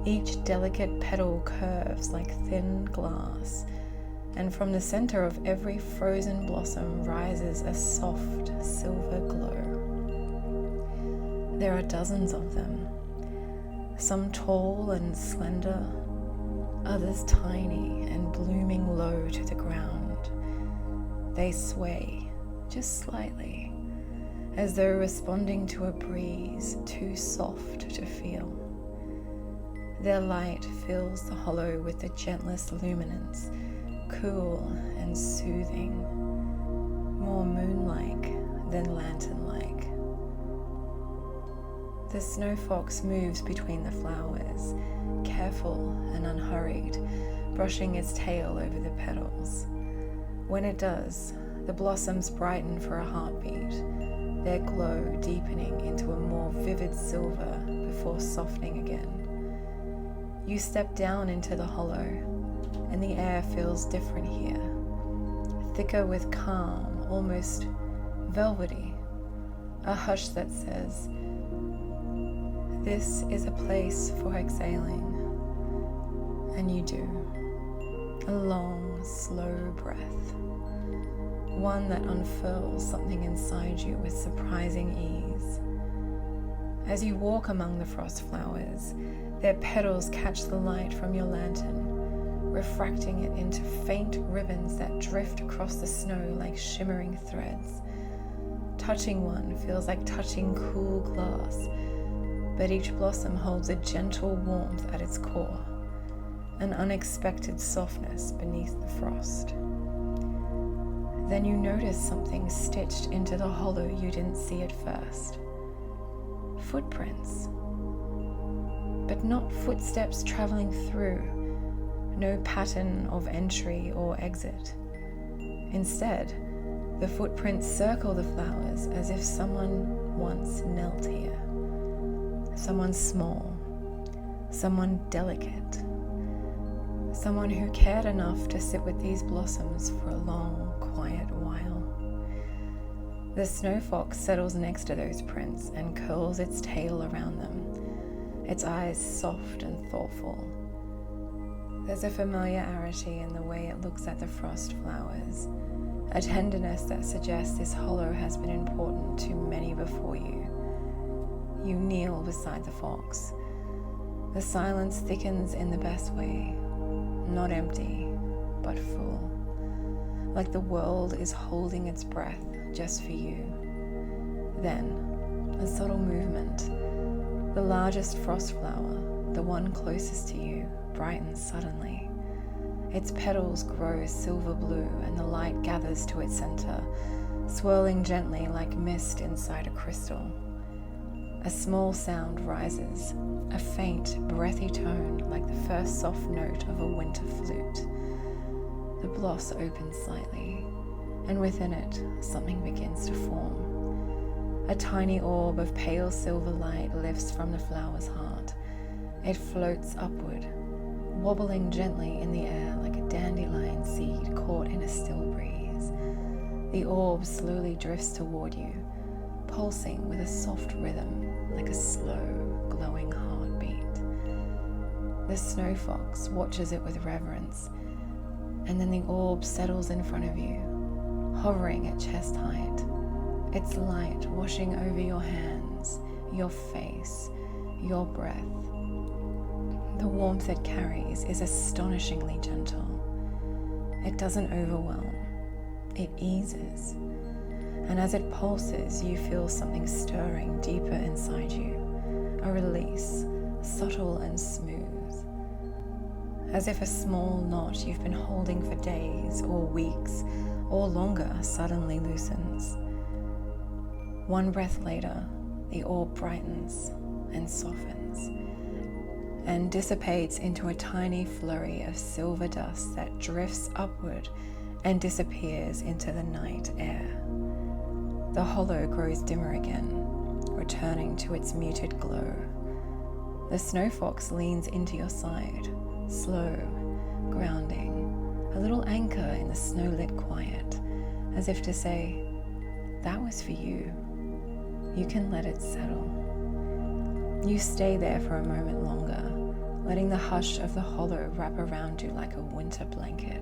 Each delicate petal curves like thin glass, and from the center of every frozen blossom rises a soft silver glow. There are dozens of them, some tall and slender, others tiny and blooming low to the ground. They sway just slightly, as though responding to a breeze too soft to feel. Their light fills the hollow with the gentlest luminance, cool and soothing, more moon-like than lantern-like. The snow fox moves between the flowers, careful and unhurried, brushing its tail over the petals. When it does, the blossoms brighten for a heartbeat, their glow deepening into a more vivid silver before softening again. You step down into the hollow, and the air feels different here, thicker with calm, almost velvety, a hush that says, "This is a place for exhaling," and you do. A long, slow breath, one that unfurls something inside you with surprising ease. As you walk among the frost flowers, their petals catch the light from your lantern, refracting it into faint ribbons that drift across the snow like shimmering threads. Touching one feels like touching cool glass, but each blossom holds a gentle warmth at its core, an unexpected softness beneath the frost. Then you notice something stitched into the hollow you didn't see at first. Footprints. But not footsteps traveling through, no pattern of entry or exit. Instead, The footprints circle the flowers as if someone once knelt here. Someone small, someone delicate, someone who cared enough to sit with these blossoms for a long, quiet while. The snow fox settles next to those prints and curls its tail around them, its eyes soft and thoughtful. There's a familiarity in the way it looks at the frost flowers, a tenderness that suggests this hollow has been important to many before you. You kneel beside the fox. The silence thickens in the best way, not empty, but full, like the world is holding its breath just for you. Then, a subtle movement. The largest frost flower, the one closest to you, brightens suddenly. Its petals grow silver blue and the light gathers to its center, swirling gently like mist inside a crystal. A small sound rises, a faint, breathy tone like the first soft note of a winter flute. The bloss opens slightly, and within it, something begins to form. A tiny orb of pale silver light lifts from the flower's heart. It floats upward, wobbling gently in the air like a dandelion seed caught in a still breeze. The orb slowly drifts toward you, pulsing with a soft rhythm like a slow, glowing heartbeat. The snow fox watches it with reverence, and then the orb settles in front of you, hovering at chest height, its light washing over your hands, your face, your breath. The warmth it carries is astonishingly gentle. It doesn't overwhelm, it eases. And as it pulses, you feel something stirring deeper inside you, a release, subtle and smooth. As if a small knot you've been holding for days or weeks or longer suddenly loosens. One breath later, the orb brightens and softens and dissipates into a tiny flurry of silver dust that drifts upward and disappears into the night air. The hollow grows dimmer again, returning to its muted glow. The snow fox leans into your side, slow, grounding, a little anchor in the snow-lit quiet, as if to say, that was for you. You can let it settle. You stay there for a moment longer, letting the hush of the hollow wrap around you like a winter blanket.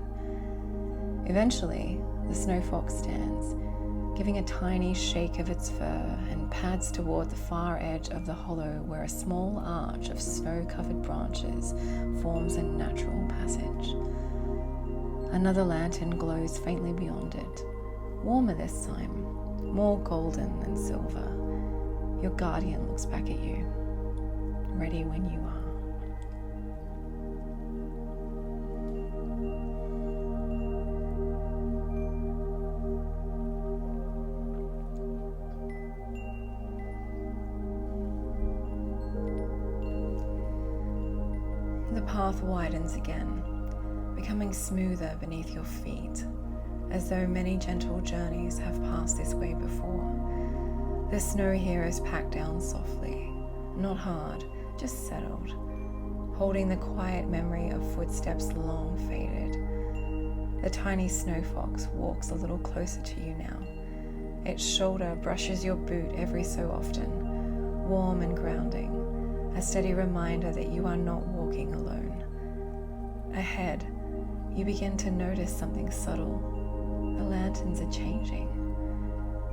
Eventually, the snow fox stands, giving a tiny shake of its fur, and pads toward the far edge of the hollow where a small arch of snow-covered branches forms a natural passage. Another lantern glows faintly beyond it, warmer this time, more golden than silver. Your guardian looks back at you, ready when you are. The path widens again, becoming smoother beneath your feet, as though many gentle journeys have passed this way before. The snow here is packed down softly, not hard, just settled, holding the quiet memory of footsteps long faded. The tiny snow fox walks a little closer to you now. Its shoulder brushes your boot every so often, warm and grounding, a steady reminder that you are not walking alone. Ahead, you begin to notice something subtle. The lanterns are changing.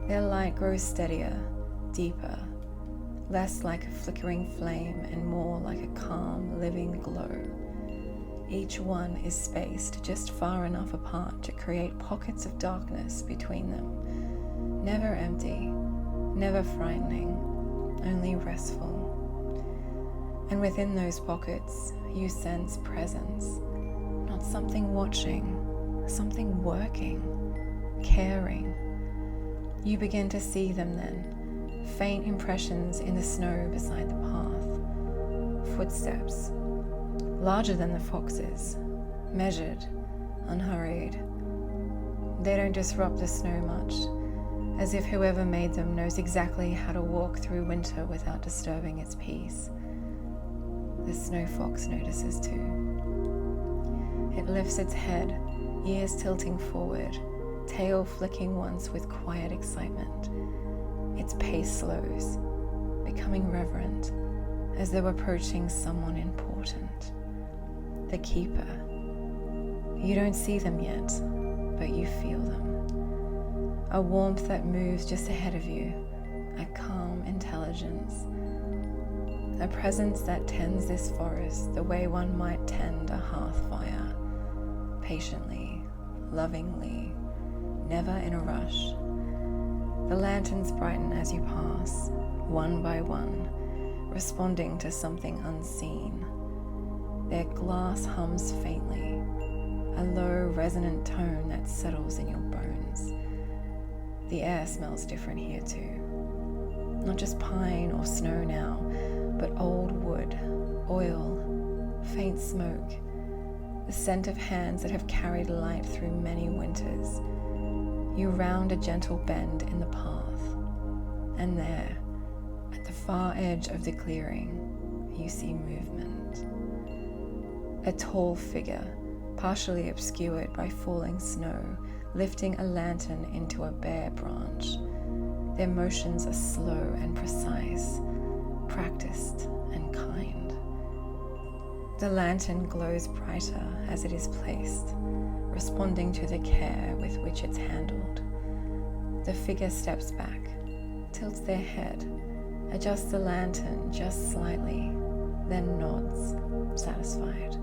Their light grows steadier, deeper, less like a flickering flame and more like a calm, living glow. Each one is spaced just far enough apart to create pockets of darkness between them. Never empty, never frightening, only restful. And within those pockets, you sense presence. Not something watching, something working, caring. You begin to see them then, faint impressions in the snow beside the path. Footsteps, larger than the fox's, measured, unhurried. They don't disrupt the snow much, as if whoever made them knows exactly how to walk through winter without disturbing its peace. The snow fox notices too. It lifts its head, ears tilting forward, tail flicking once with quiet excitement. Its pace slows, becoming reverent, as though approaching someone important. The keeper. You don't see them yet, but you feel them. A warmth that moves just ahead of you, a calm intelligence. A presence that tends this forest the way one might tend a hearth fire, patiently, lovingly, never in a rush. The lanterns brighten as you pass, one by one, responding to something unseen. Their glass hums faintly, a low, resonant tone that settles in your bones. The air smells different here too. Not just pine or snow now, but old wood, oil, faint smoke, the scent of hands that have carried light through many winters. You round a gentle bend in the path, and there, at the far edge of the clearing, you see movement. A tall figure, partially obscured by falling snow, lifting a lantern into a bare branch. Their motions are slow and precise, practiced and kind. The lantern glows brighter as it is placed, responding to the care with which it's handled. The figure steps back, tilts their head, adjusts the lantern just slightly, then nods, satisfied.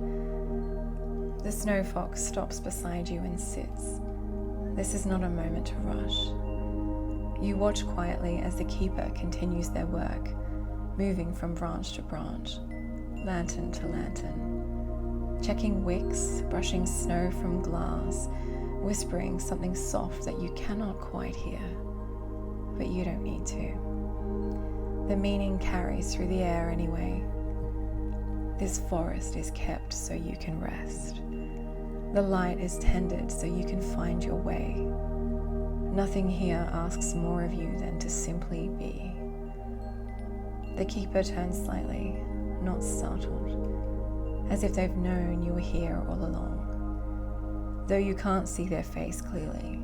The snow fox stops beside you and sits. This is not a moment to rush. You watch quietly as the keeper continues their work, moving from branch to branch, lantern to lantern, checking wicks, brushing snow from glass, whispering something soft that you cannot quite hear, but you don't need to. The meaning carries through the air anyway. This forest is kept so you can rest. The light is tended so you can find your way. Nothing here asks more of you than to simply be. The keeper turns slightly, not startled, as if they've known you were here all along. Though you can't see their face clearly,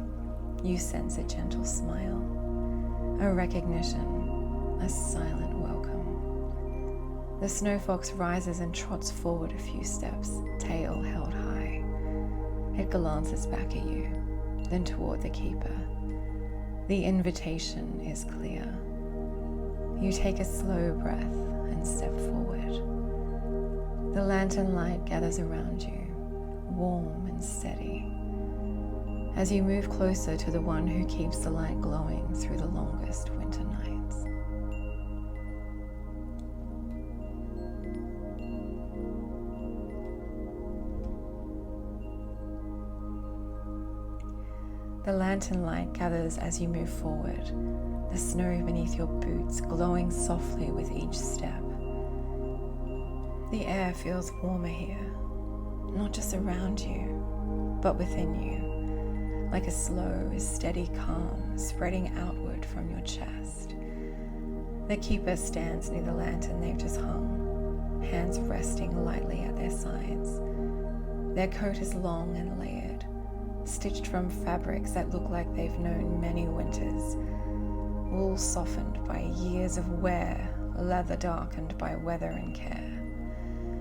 you sense a gentle smile, a recognition, a silent welcome. The snow fox rises and trots forward a few steps, tail held high. It glances back at you, then toward the keeper. The invitation is clear. You take a slow breath and step forward. The lantern light gathers around you, warm and steady, as you move closer to the one who keeps the light glowing through the longest winter nights. The lantern light gathers as you move forward, the snow beneath your boots glowing softly with each step. The air feels warmer here, not just around you, but within you, like a slow, steady calm spreading outward from your chest. The keeper stands near the lantern they've just hung, hands resting lightly at their sides. Their coat is long and layered, stitched from fabrics that look like they've known many winters, wool softened by years of wear, leather darkened by weather and care.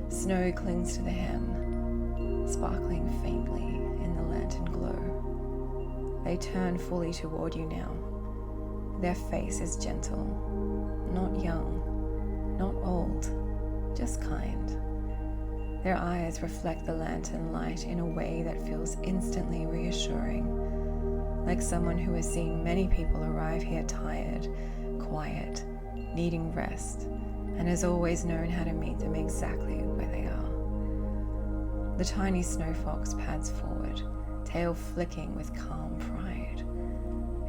Snow clings to the hem, sparkling faintly in the lantern glow. They turn fully toward you now. Their face is gentle, not young, not old, just kind. Their eyes reflect the lantern light in a way that feels instantly reassuring, like someone who has seen many people arrive here tired, quiet, needing rest, and has always known how to meet them exactly where they are. The tiny snow fox pads forward, tail flicking with calm pride.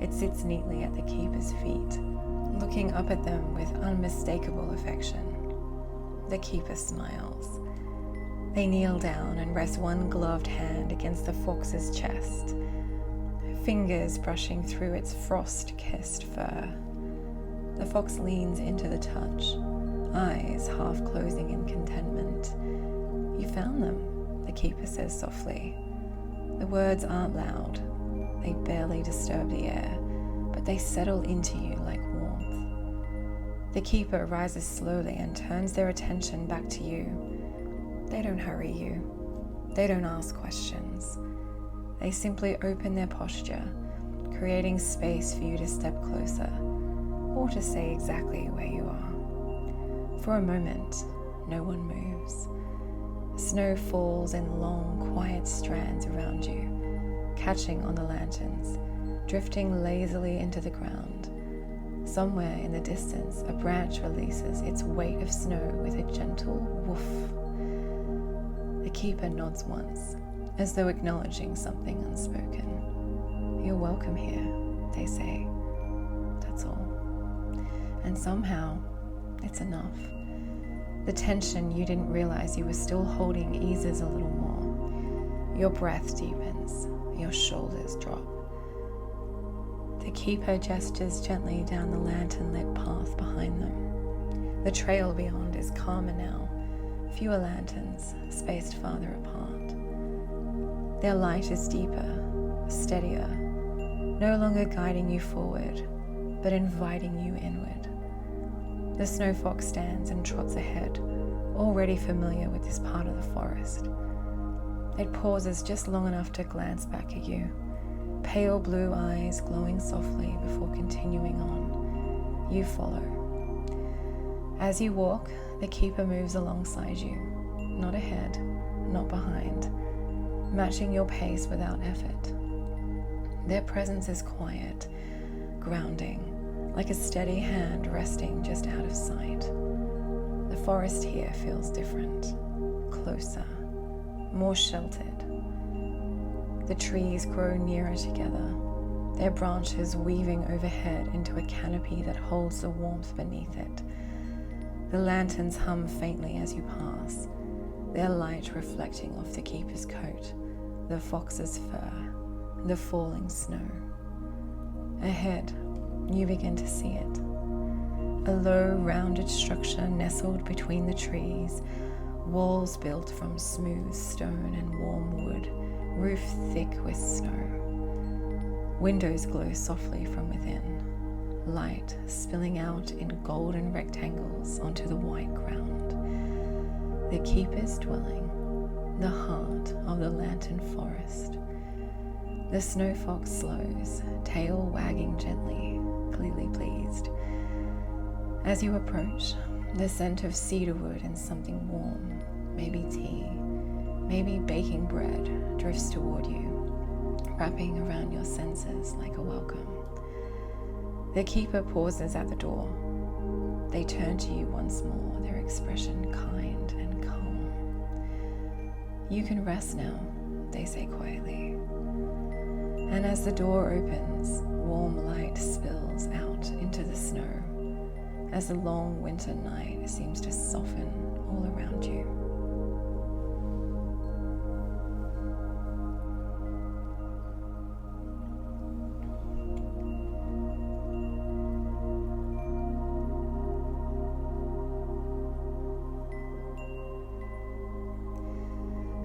It sits neatly at the keeper's feet, looking up at them with unmistakable affection. The keeper smiles. They kneel down and rest one gloved hand against the fox's chest, fingers brushing through its frost-kissed fur. The fox leans into the touch, eyes half closing in contentment. "You found them," the keeper says softly. The words aren't loud. They barely disturb the air, but they settle into you like warmth. The keeper rises slowly and turns their attention back to you. They don't hurry you. They don't ask questions. They simply open their posture, creating space for you to step closer, or to stay exactly where you are. For a moment, no one moves. Snow falls in long, quiet strands around you, catching on the lanterns, drifting lazily into the ground. Somewhere in the distance, a branch releases its weight of snow with a gentle woof. The keeper nods once, as though acknowledging something unspoken. "You're welcome here," they say. That's all. And somehow, it's enough. The tension you didn't realize you were still holding eases a little more. Your breath deepens, your shoulders drop. The keeper gestures gently down the lantern-lit path behind them. The trail beyond is calmer now, fewer lanterns, spaced farther apart. Their light is deeper, steadier, no longer guiding you forward, but inviting you inward. The snow fox stands and trots ahead, already familiar with this part of the forest. It pauses just long enough to glance back at you, pale blue eyes glowing softly before continuing on. You follow. As you walk, the keeper moves alongside you, not ahead, not behind, matching your pace without effort. Their presence is quiet, grounding, like a steady hand resting just out of sight. The forest here feels different, closer, more sheltered. The trees grow nearer together, their branches weaving overhead into a canopy that holds the warmth beneath it. The lanterns hum faintly as you pass, their light reflecting off the keeper's coat, the fox's fur, the falling snow. Ahead, you begin to see it. A low, rounded structure nestled between the trees, walls built from smooth stone and warm wood, roof thick with snow. Windows glow softly from within, light spilling out in golden rectangles onto the white ground. The keeper's dwelling, the heart of the lantern forest. The snow fox slows, tail wagging gently, clearly pleased. As you approach, the scent of cedarwood and something warm, maybe tea, maybe baking bread, drifts toward you, wrapping around your senses like a welcome. The keeper pauses at the door. They turn to you once more, their expression kind and calm. "You can rest now," they say quietly. And as the door opens, warm light spills out into the snow, as the long winter night seems to soften all around you.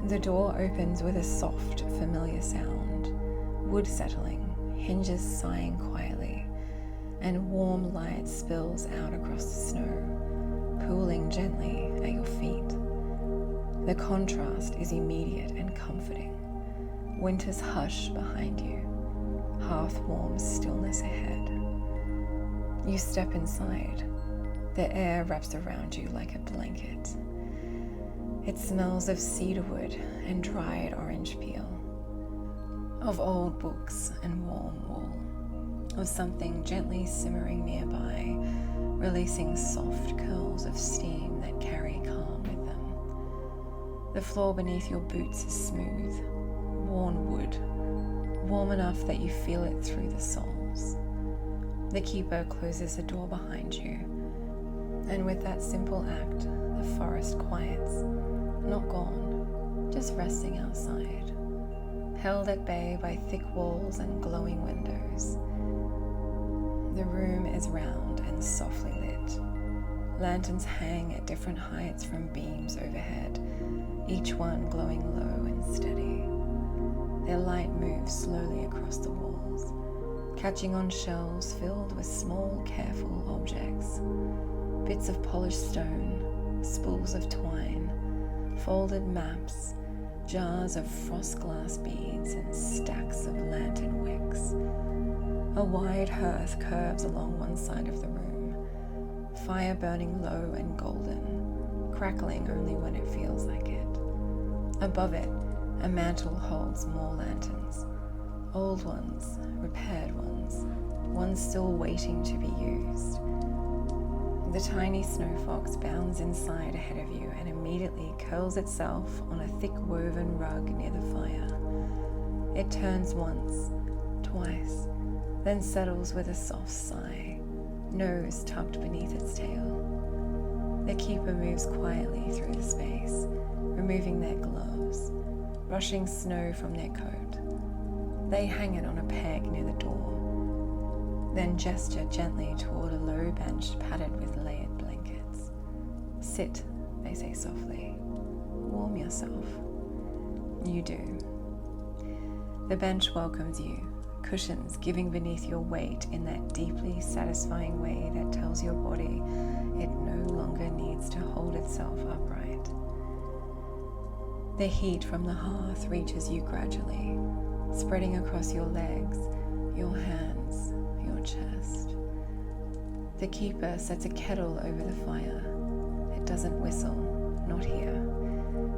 The door opens with a soft, familiar sound. Wood settling, hinges sighing quietly, and warm light spills out across the snow, pooling gently at your feet. The contrast is immediate and comforting. Winter's hush behind you, hearth-warm stillness ahead. You step inside. The air wraps around you like a blanket. It smells of cedarwood and dried orange peel, of old books and warm wool, of something gently simmering nearby, releasing soft curls of steam that carry calm with them. The floor beneath your boots is smooth, worn wood, warm enough that you feel it through the soles. The keeper closes the door behind you, and with that simple act, the forest quiets, not gone, just resting outside, held at bay by thick walls and glowing windows. The room is round and softly lit. Lanterns hang at different heights from beams overhead, each one glowing low and steady. Their light moves slowly across the walls, catching on shelves filled with small, careful objects. Bits of polished stone, spools of twine, folded maps, jars of frost glass beads, and stacks of lantern wicks. A wide hearth curves along one side of the room, fire burning low and golden, crackling only when it feels like it. Above it, a mantle holds more lanterns, old ones, repaired ones, ones still waiting to be used. The tiny snow fox bounds inside ahead of you and immediately curls itself on a thick woven rug near the fire. It turns once, twice, then settles with a soft sigh, nose tucked beneath its tail. The keeper moves quietly through the space, removing their gloves, brushing snow from their coat. They hang it on a peg near the door, then gesture gently toward a low bench padded with layered blankets. "Sit," they say softly. "Warm yourself." You do. The bench welcomes you, cushions giving beneath your weight in that deeply satisfying way that tells your body it no longer needs to hold itself upright. The heat from the hearth reaches you gradually, spreading across your legs, your hands, your chest. The keeper sets a kettle over the fire. It doesn't whistle, not here.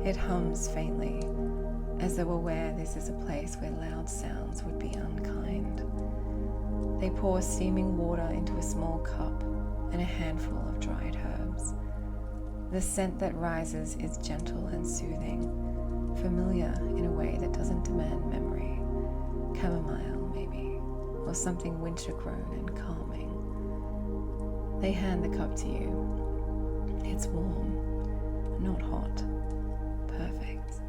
It hums faintly, as though aware this is a place where loud sounds would be unkind. They pour steaming water into a small cup and a handful of dried herbs. The scent that rises is gentle and soothing, familiar in a way that doesn't demand memory. Chamomile, maybe, or something winter-grown and calming. They hand the cup to you. It's warm, not hot, perfect.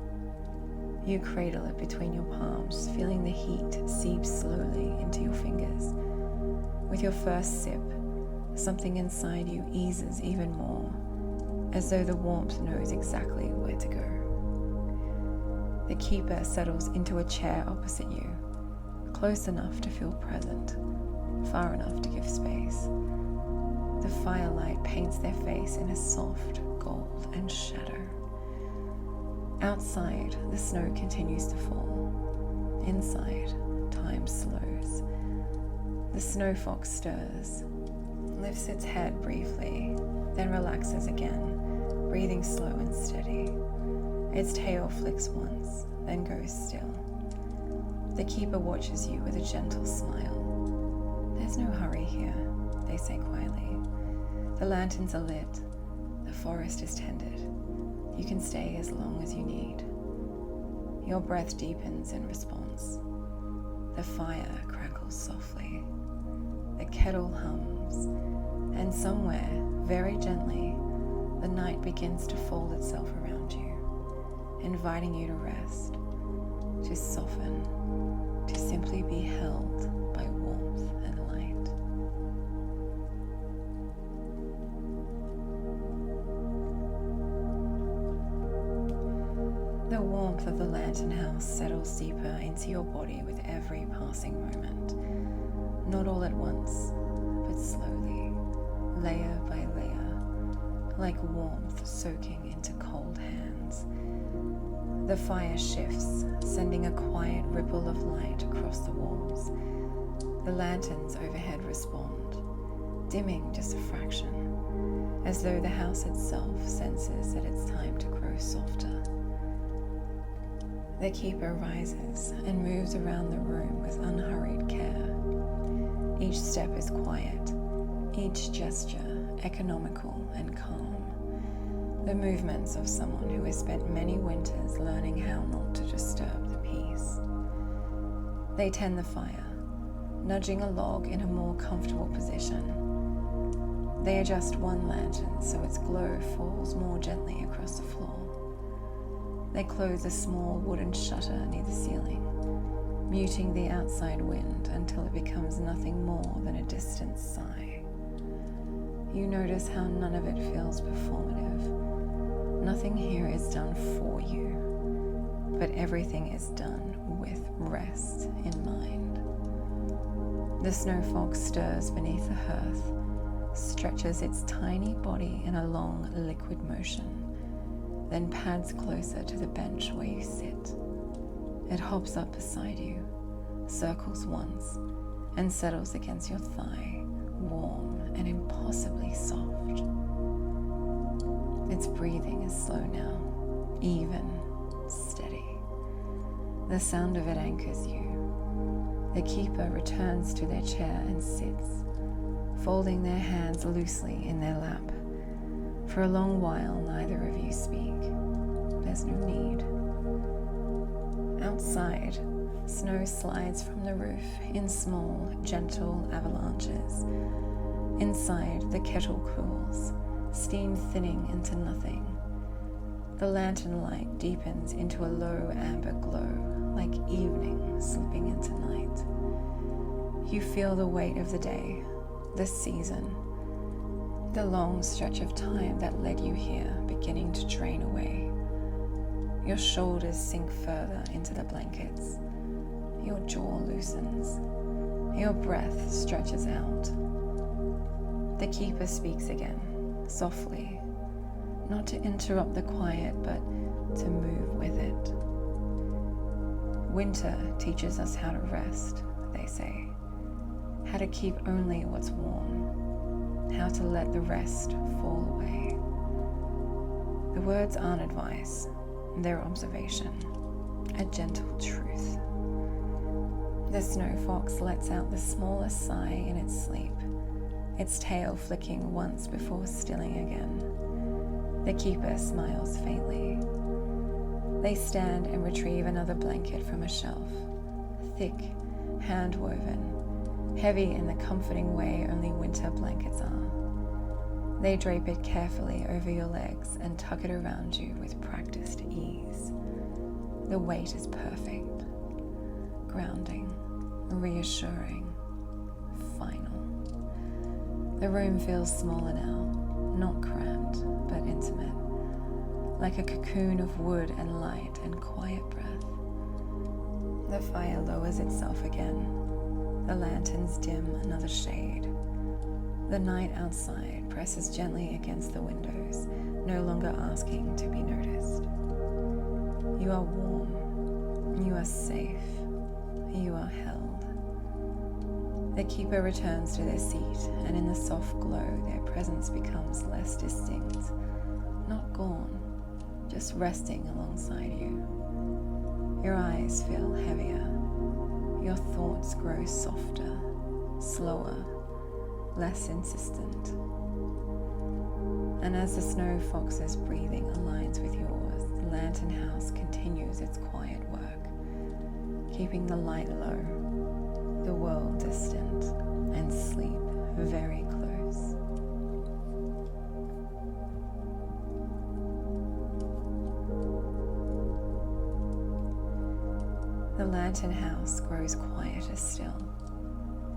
You cradle it between your palms, feeling the heat seep slowly into your fingers. With your first sip, something inside you eases even more, as though the warmth knows exactly where to go. The keeper settles into a chair opposite you, close enough to feel present, far enough to give space. The firelight paints their face in a soft gold and shadow. Outside, the snow continues to fall. Inside, time slows. The snow fox stirs, lifts its head briefly, then relaxes again, breathing slow and steady. Its tail flicks once, then goes still. The keeper watches you with a gentle smile. "There's no hurry here," they say quietly. "The lanterns are lit. The forest is tended. You can stay as long as you need." Your breath deepens in response. The fire crackles softly. The kettle hums, and somewhere, very gently, the night begins to fold itself around you, inviting you to rest, to soften, to simply be held by warmth and light. The warmth of the lantern house settles deeper into your body with every passing moment. Not all at once, but slowly, layer by layer, like warmth soaking into cold hands. The fire shifts, sending a quiet ripple of light across the walls. The lanterns overhead respond, dimming just a fraction, as though the house itself senses that it's time to grow softer. The keeper rises and moves around the room with unhurried care. Each step is quiet, each gesture economical and calm. The movements of someone who has spent many winters learning how not to disturb the peace. They tend the fire, nudging a log in a more comfortable position. They adjust one lantern so its glow falls more gently across the floor. They close a small wooden shutter near the ceiling, muting the outside wind until it becomes nothing more than a distant sigh. You notice how none of it feels performative. Nothing here is done for you, but everything is done with rest in mind. The snow fox stirs beneath the hearth, stretches its tiny body in a long liquid motion, then pads closer to the bench where you sit. It hops up beside you, circles once, and settles against your thigh, warm and impossibly soft. Its breathing is slow now, even, steady. The sound of it anchors you. The keeper returns to their chair and sits, folding their hands loosely in their lap. For a long while, neither of you speak. There's no need. Outside, snow slides from the roof in small, gentle avalanches. Inside, the kettle cools, steam thinning into nothing. The lantern light deepens into a low amber glow, like evening slipping into night. You feel the weight of the day, the season, the long stretch of time that led you here beginning to drain away. Your shoulders sink further into the blankets. Your jaw loosens. Your breath stretches out. The keeper speaks again, softly, not to interrupt the quiet, but to move with it. Winter teaches us how to rest, they say, how to keep only what's warm, how to let the rest fall away. The words aren't advice, they're observation, a gentle truth. The snow fox lets out the smallest sigh in its sleep, its tail flicking once before stilling again. The keeper smiles faintly. They stand and retrieve another blanket from a shelf, thick, hand-woven, heavy in the comforting way only winter blankets are. They drape it carefully over your legs and tuck it around you with practiced ease. The weight is perfect, grounding, reassuring, final. The room feels smaller now, not cramped, but intimate, like a cocoon of wood and light and quiet breath. The fire lowers itself again. The lanterns dim another shade. The night outside presses gently against the windows, no longer asking to be noticed. You are warm. You are safe. You are held. The keeper returns to their seat, and in the soft glow, their presence becomes less distinct. Not gone, just resting alongside you. Your eyes feel heavier. Your thoughts grow softer, slower, less insistent. And as the snow fox's breathing aligns with yours, the lantern house continues its quiet work, keeping the light low, the world distant, and sleep very close. The lantern house grows quieter still,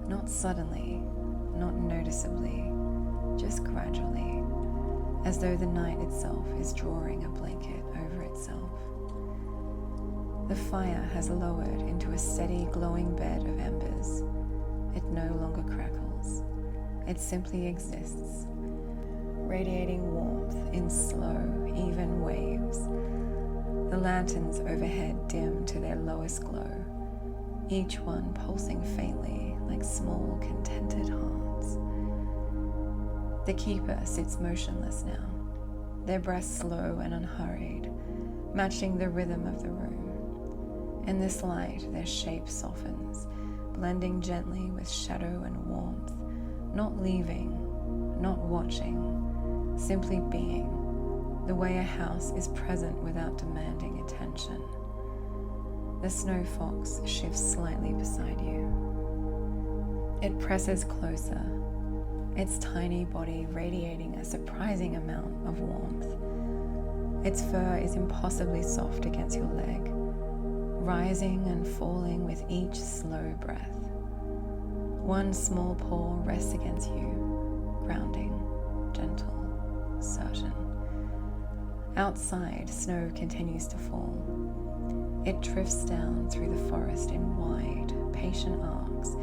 not suddenly, not noticeably, just gradually, as though the night itself is drawing a blanket over itself. The fire has lowered into a steady, glowing bed of embers. It no longer crackles. It simply exists, radiating warmth in slow, even waves. The lanterns overhead dim to their lowest glow, each one pulsing faintly like small, contented hearts. The keeper sits motionless now, their breaths slow and unhurried, matching the rhythm of the room. In this light, their shape softens, blending gently with shadow and warmth, not leaving, not watching, simply being, the way a house is present without demanding attention. The snow fox shifts slightly beside you. It presses closer, its tiny body radiating a surprising amount of warmth. Its fur is impossibly soft against your leg, rising and falling with each slow breath. One small paw rests against you, grounding, gentle, certain. Outside, snow continues to fall. It drifts down through the forest in wide, patient arcs,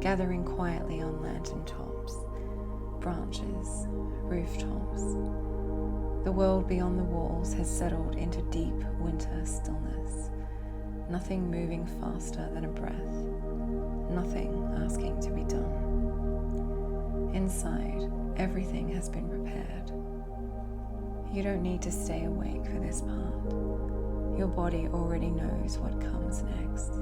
gathering quietly on lantern tops, branches, rooftops. The world beyond the walls has settled into deep winter stillness, nothing moving faster than a breath, nothing asking to be done. Inside, everything has been prepared. You don't need to stay awake for this part. Your body already knows what comes next.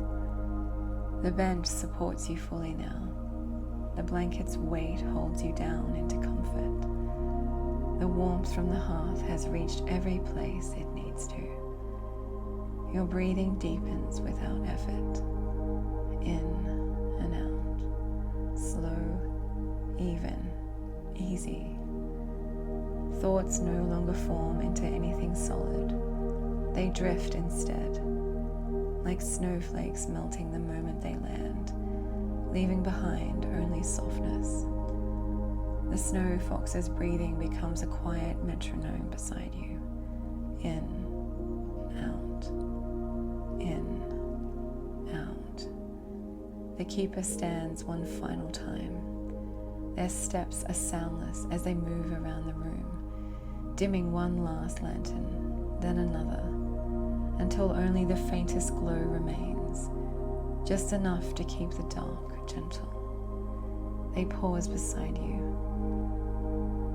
The bench supports you fully now. The blanket's weight holds you down into comfort. The warmth from the hearth has reached every place it needs to. Your breathing deepens without effort. In and out. Slow, even, easy. Thoughts no longer form into anything solid. They drift instead, like snowflakes melting the moment they land, leaving behind only softness. The snow fox's breathing becomes a quiet metronome beside you. In, out, in, out. The keeper stands one final time. Their steps are soundless as they move around the room, dimming one last lantern, then another, until only the faintest glow remains, just enough to keep the dark gentle. They pause beside you.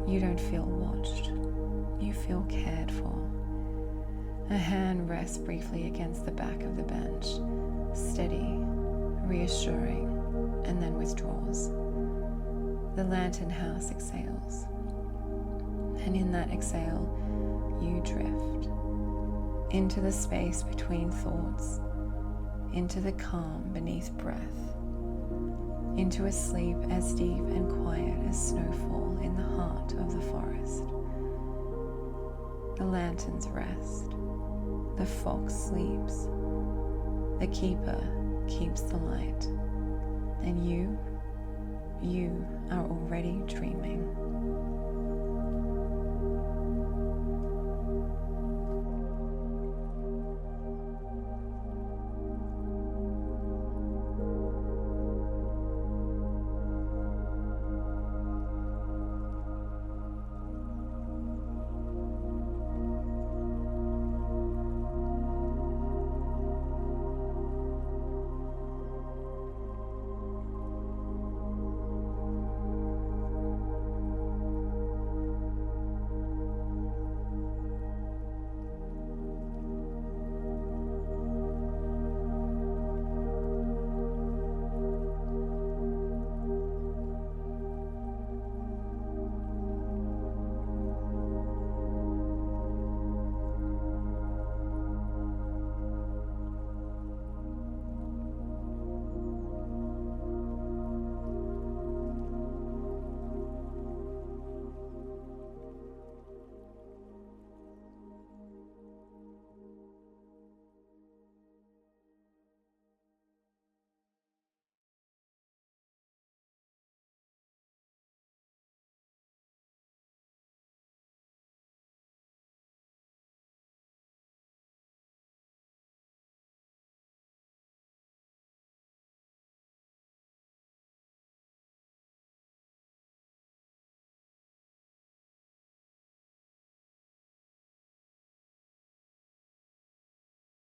You don't feel watched. You feel cared for. A hand rests briefly against the back of the bench, steady, reassuring, and then withdraws. The lantern house exhales. And in that exhale, you drift into the space between thoughts, into the calm beneath breath, into a sleep as deep and quiet as snowfall in the heart of the forest. The lanterns rest, the fox sleeps, the keeper keeps the light, and you are already dreaming.